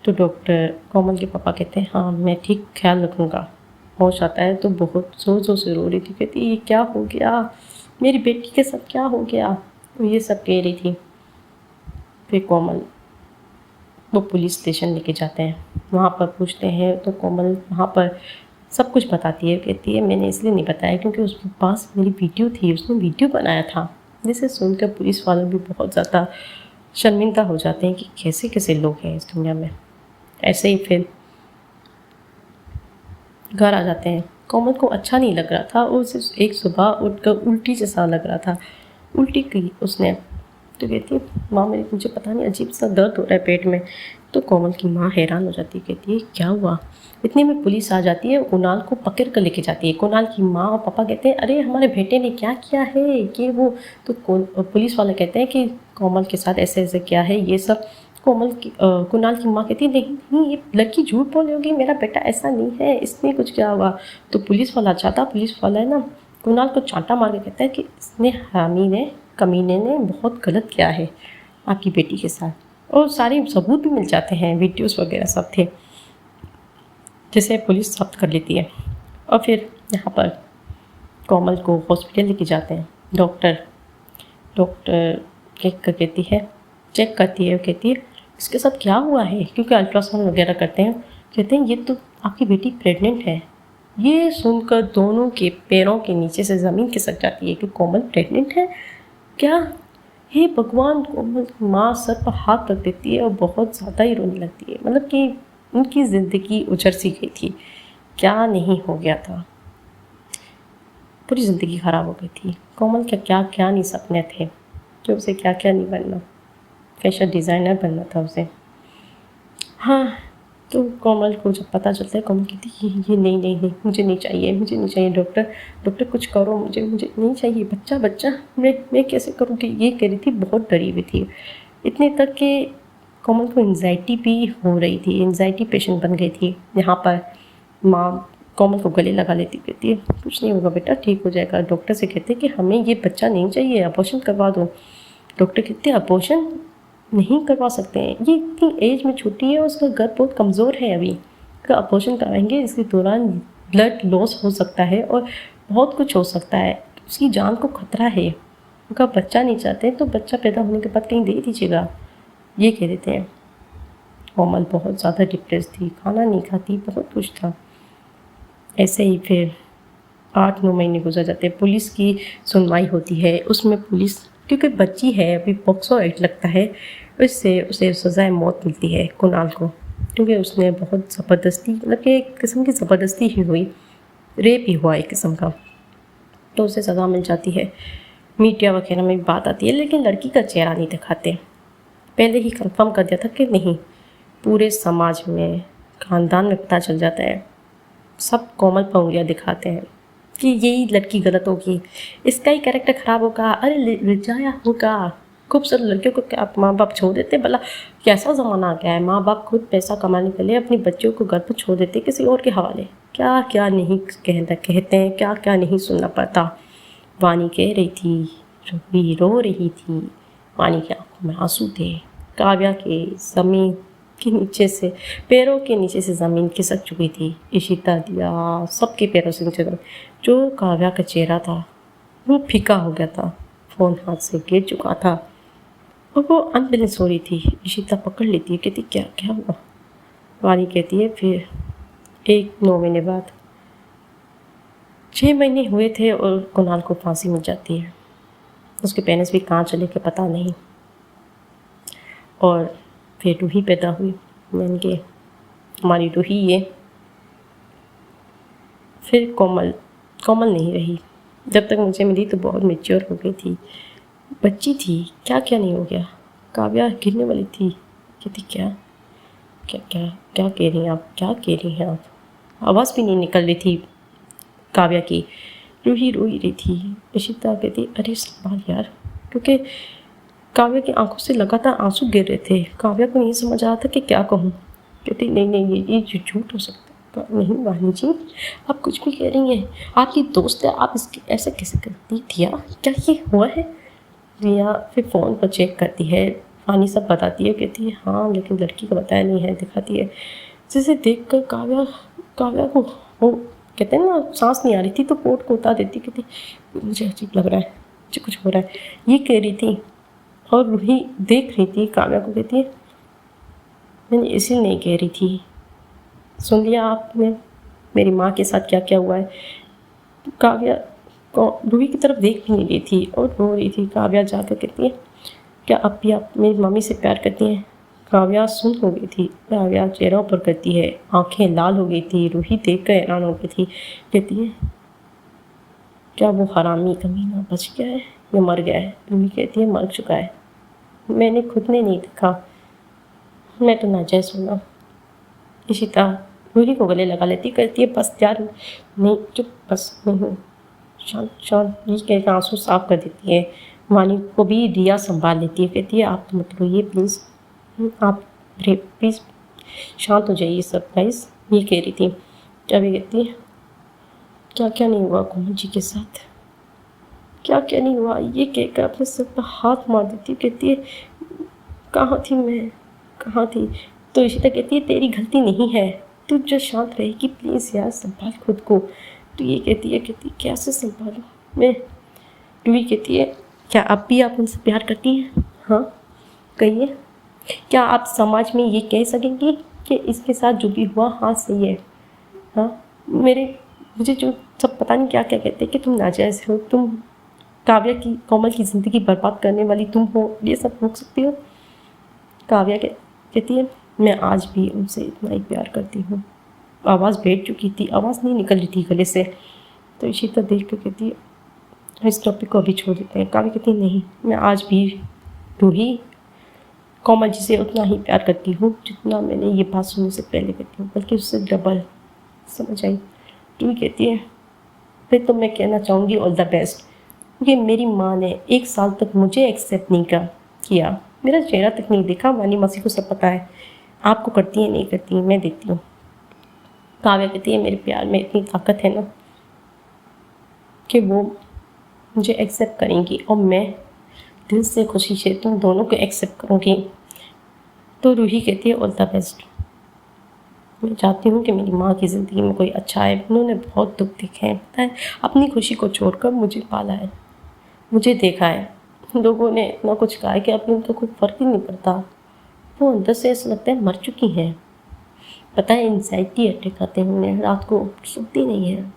तो डॉक्टर कोमल के पापा कहते हैं हाँ मैं ठीक ख्याल रखूँगा। होश आता है तो बहुत ज़ोर ज़ोर से रो रही थी, कहती ये क्या हो गया, मेरी बेटी के साथ क्या हो गया, तो ये सब कह रही थी। फिर कोमल वो पुलिस स्टेशन लेके जाते हैं, वहाँ पर पूछते हैं तो कोमल वहाँ पर सब कुछ बताती है। कहती है मैंने इसलिए नहीं बताया क्योंकि उसके पास मेरी वीडियो थी, उसने वीडियो बनाया था। जिसे सुनकर पुलिस वाले भी बहुत ज़्यादा शर्मिंदा हो जाते हैं कि कैसे कैसे लोग हैं इस दुनिया में। ऐसे ही फिर घर आ जाते हैं। कोमल को अच्छा नहीं लग रहा था और उसे एक सुबह उठकर उल्टी जैसा लग रहा था। उल्टी की उसने, तो कहती है माँ मुझे पता नहीं अजीब सा दर्द हो रहा है पेट में। तो कोमल की माँ हैरान हो जाती है, कहती है क्या हुआ। इतने में पुलिस आ जाती है, कुणाल को पकड़ कर लेके जाती है। कुणाल की माँ और पापा कहते हैं अरे हमारे बेटे ने क्या किया है ये वो। तो पुलिस वाले कहते हैं कि कोमल के साथ ऐसे ऐसे क्या है ये सब। कुणाल की माँ कहती है नहीं नहीं ये लड़की झूठ बोल रही होगी, मेरा बेटा ऐसा नहीं है, इसमें कुछ क्या हुआ। तो पुलिस वाला चाहता, पुलिस वाला है ना कुणाल को चांटा मार के कहता है कि इसने हामी ने कमीने ने बहुत गलत किया है आपकी बेटी के साथ। और सारे सबूत भी मिल जाते हैं, वीडियोस वगैरह सब थे, जिसे पुलिस जब्त कर लेती है। और फिर यहाँ पर कोमल को हॉस्पिटल लेके जाते हैं। डॉक्टर कहती है चेक करती है, कहती है इसके साथ क्या हुआ है, क्योंकि अल्ट्रासाउंड वगैरह करते हैं। कहते हैं ये तो आपकी बेटी प्रेग्नेंट है। ये सुनकर दोनों के पैरों के नीचे से ज़मीन खिसक जाती है कि कोमल प्रेग्नेंट है क्या। हे भगवान, कोमल की माँ सर पर हाथ रख देती है और बहुत ज़्यादा ही रोने लगती है। मतलब कि उनकी ज़िंदगी उजड़ सी गई थी, क्या नहीं हो गया था, पूरी ज़िंदगी ख़राब हो गई थी। कोमल के क्या क्या नहीं सपने थे कि उसे क्या क्या नहीं बनना, फैशन डिज़ाइनर बनना था उसे। हाँ, तो कोमल को जब पता चलता है, कोमल कहती है ये नहीं नहीं नहीं मुझे नहीं चाहिए, मुझे नहीं चाहिए डॉक्टर कुछ करो, मुझे नहीं चाहिए बच्चा मैं कैसे करूँ। कि ये कह रही थी, बहुत डरी हुई थी। इतने तक कि कोमल को एंजाइटी भी हो रही थी, एंजाइटी पेशेंट बन गई थी। यहाँ पर माँ कोमल को गले लगा लेती, कहती है कुछ नहीं होगा बेटा, ठीक हो जाएगा। डॉक्टर से कहते हैं कि हमें ये बच्चा नहीं चाहिए, अबॉर्शन करवा दो। डॉक्टर कहते हैं अबॉर्शन नहीं करवा सकते हैं, ये इतनी एज में छोटी है, उसका गर्भ बहुत कमज़ोर है, अभी का अबॉर्शन कराएंगे इसके दौरान ब्लड लॉस हो सकता है और बहुत कुछ हो सकता है, उसकी जान को खतरा है। उनका बच्चा नहीं चाहते तो बच्चा पैदा होने के बाद कहीं दे दीजिएगा, ये कह देते हैं। कोमल बहुत ज़्यादा डिप्रेस थी, खाना नहीं खाती, बहुत कुछ था। ऐसे ही फिर 8-9 महीने गुजर जाते हैं। पुलिस की सुनवाई होती है, उसमें पुलिस क्योंकि बच्ची है अभी, पॉक्सो एक्ट लगता है, उससे उसे सज़ाए मौत मिलती है कुणाल को, क्योंकि उसने बहुत ज़बरदस्ती, मतलब कि एक किस्म की ज़बरदस्ती ही हुई, रेप ही हुआ एक किस्म का, तो उसे सज़ा मिल जाती है। मीडिया वगैरह में भी बात आती है, लेकिन लड़की का चेहरा नहीं दिखाते। पहले ही कंफर्म कर दिया था कि नहीं, पूरे समाज में, ख़ानदान में पता चल जाता है, सब कोमल पर उंगलियाँ दिखाते हैं कि यही लड़की गलत होगी, इसका ही कैरेक्टर ख़राब होगा, अरे रिजाया होगा। खूबसूरत लड़कियों को क्या माँ बाप छोड़ देते, भला कैसा ज़माना आ गया है, माँ बाप खुद पैसा कमाने के लिए अपने बच्चों को घर पर छोड़ देते किसी और के हवाले। क्या क्या नहीं कहते हैं, क्या क्या नहीं सुनना पड़ता। वानी कह रही थी, रूबी रो रही थी, वानी की आंखों में आंसू थे, काव्या के ज़मीन के नीचे से, पैरों के नीचे से ज़मीन खिसक चुकी थी। इशिता दिया सबके पैरों से नीचे ज़मीन, जो काव्या का चेहरा था वो फीका हो गया था, फ़ोन हाथ से गिर चुका था और वो अनबैलेंस हो रही थी। इशिता पकड़ लेती है, कहती क्या क्या हुआ। वानी कहती है फिर 9 महीने बाद, 6 महीने हुए थे और कुणाल को फांसी मिल जाती है। उसके पेरेंट्स भी कहाँ चले के पता नहीं। और फिर रूही पैदा हुई, मैंने कि हमारी रूही ये। फिर कोमल नहीं रही, जब तक मुझे मिली तो बहुत मैच्योर हो गई थी, बच्ची थी, क्या क्या नहीं हो गया। काव्या गिरने वाली थी, कहती क्या क्या क्या क्या कह रही हैं आप, क्या कह रही हैं आप, आवाज़ भी नहीं निकल रही थी काव्या की। रूही रो ही रही थी। इशिता कहती अरे संभाल यार, क्योंकि काव्या की आंखों से लगातार आंसू गिर रहे थे। काव्या को नहीं समझ आ रहा था कि क्या कहूँ। कहती नहीं ये झूठ हो सकता है। नहीं वानी जी, आप कुछ भी कह रही हैं, आपकी दोस्त है, आप इसके ऐसे कैसे करती थी, क्या ये हुआ है। रिया फिर फ़ोन पर चेक करती है, फ़ानी सब बताती है, कहती है हाँ लेकिन लड़की का बताया नहीं है, दिखाती है। जिसे देख कर काव्या काव्या को वो कहते हैं ना सांस नहीं आ रही थी तो पोट को उतार देती, कहती मुझे अजीब लग रहा है, मुझे कुछ हो रहा है, ये कह रही थी। और रूही देख रही थी काव्या को, कहती है मैंने इसीलिए नहीं कह रही थी, सुन लिया आपने मेरी माँ के साथ क्या क्या हुआ है। काव्या रूही की तरफ देख नहीं रही थी और रो रही थी। काव्या जाकर कहती है क्या अब भी आप मेरी मम्मी से प्यार करती हैं। काव्या सुन हो गई थी, काव्या चेहरा ऊपर करती है, आंखें लाल हो गई थी। रूही देख कर हैरान हो गई थी, कहती है क्या वो हरामी कमीना बच गया है या मर गया है। रूही कहती है मर चुका है, मैंने खुद ने नहीं देखा, मैं तो नाजायज़ सुना। इशिता रूही को गले लगा लेती, कहती है बस यार नहीं चुप, बस नहीं शांत शांत। ये कह के आंसू साफ कर देती है। वानी को भी रिया संभाल लेती है, कहती है आप तो मत रोइए प्लीज़, आप प्लीज़ शांत हो जाइए सब गाइस, ये कह रही थी। जब ये कहती है क्या क्या नहीं हुआ कोमल जी के साथ, क्या क्या नहीं हुआ, ये कहकर अपने सर पर हाथ मार देती है, कहती है कहाँ थी मैं, कहाँ थी। तो इशिता कहती है तेरी गलती नहीं है, तू जो शांत रहेगी प्लीज़ यार, संभाल खुद को। तो ये कहती है कैसे संभालूं मैं। रूही कहती है क्या अब भी आप उनसे प्यार करती हैं। हाँ कहिए, क्या आप समाज में ये कह सकेंगी कि इसके साथ जो भी हुआ हाँ सही है। हाँ मुझे जो सब पता नहीं क्या क्या कहते हैं कि तुम नाजायज़ हो, तुम काव्या की कोमल की ज़िंदगी बर्बाद करने वाली तुम हो, ये सब रोक सकती हो। काव्या कहती है मैं आज भी उनसे इतना ही प्यार करती हूँ। आवाज़ बैठ चुकी थी, आवाज़ नहीं निकल रही थी गले से। तो इशिता देख कर कहती है इस टॉपिक को अभी छोड़ देते हैं। काव्या कहती है नहीं, मैं आज भी रूही कोमल जी से उतना ही प्यार करती हूँ जितना मैंने ये बात सुनने से पहले करती हूँ, बल्कि उससे डबल। समझ आई। रूही कहती है फिर तो मैं कहना चाहूँगी ऑल द बेस्ट, क्योंकि मेरी माँ ने 1 साल तक मुझे एक्सेप्ट नहीं किया, मेरा चेहरा तक नहीं देखा। वानी मौसी को सब पता है, आपको करती है नहीं करती, मैं देती हूँ। काव्या कहती है मेरे प्यार में इतनी ताकत है ना कि वो मुझे एक्सेप्ट करेंगी और मैं दिल से खुशी से तुम दोनों को एक्सेप्ट करूँगी। तो रूही कहती है ऑल द बेस्ट, मैं चाहती हूँ कि मेरी माँ की ज़िंदगी में कोई अच्छा है। उन्होंने बहुत दुख देखे हैं, पता है, अपनी खुशी को छोड़कर मुझे पाला है, मुझे देखा है। लोगों ने इतना कुछ कहा है कि अब उनको कोई फ़र्क ही नहीं पड़ता। वो अंदर से ऐसा लगता है मर चुकी हैं। पता है एंजाइटी अटैक आते हैं उन्हें, रात को सोती नहीं है,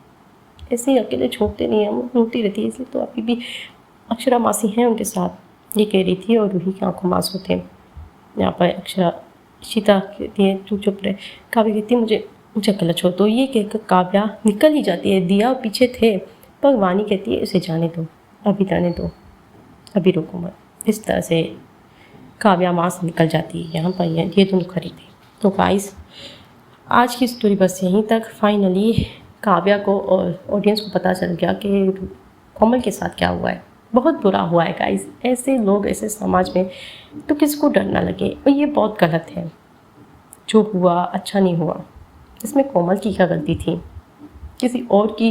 ऐसे ही अकेले छोड़ते नहीं है, वो रोती रहती है। इसलिए तो अभी भी अक्षरा मासी हैं उनके साथ, ये कह रही थी। और रूही की आंखों में आंसू थे। यहाँ पर अक्षरा इशिता कहती है तू चुप रहे। काव्या कहती है मुझे अकेला छोड़ दो। ये कहकर काव्या निकल ही जाती है। दिया पीछे थे पर वानी कहती है इसे जाने दो, अभी जाने दो, अभी रुको मत। इस तरह से काव्या वहाँ से निकल जाती है। यहाँ पर ये दोनों खड़ी थी। तो गाइस आज की स्टोरी बस यहीं तक। फाइनली काव्या को और ऑडियंस को पता चल गया कि कोमल के साथ क्या हुआ है। बहुत बुरा हुआ है गाइस, ऐसे लोग ऐसे समाज में तो किसको डर ना लगे। और ये बहुत गलत है, जो हुआ अच्छा नहीं हुआ। इसमें कोमल की क्या गलती थी, किसी और की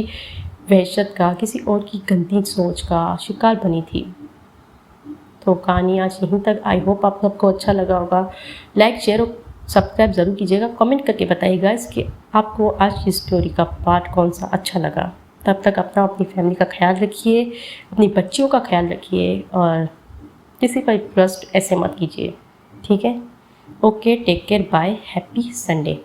वहशत का, किसी और की गंदी सोच का शिकार बनी थी। तो कहानी आज यहीं तक। आई होप आप सबको अच्छा लगा होगा। लाइक शेयर और सब्सक्राइब ज़रूर कीजिएगा। कमेंट करके बताइएगा कि आपको आज की स्टोरी का पार्ट कौन सा अच्छा लगा। तब तक अपनी फैमिली का ख्याल रखिए, अपनी बच्चियों का ख्याल रखिए और किसी पर ट्रस्ट ऐसे मत कीजिए, ठीक है। Okay, take care, bye, happy Sunday.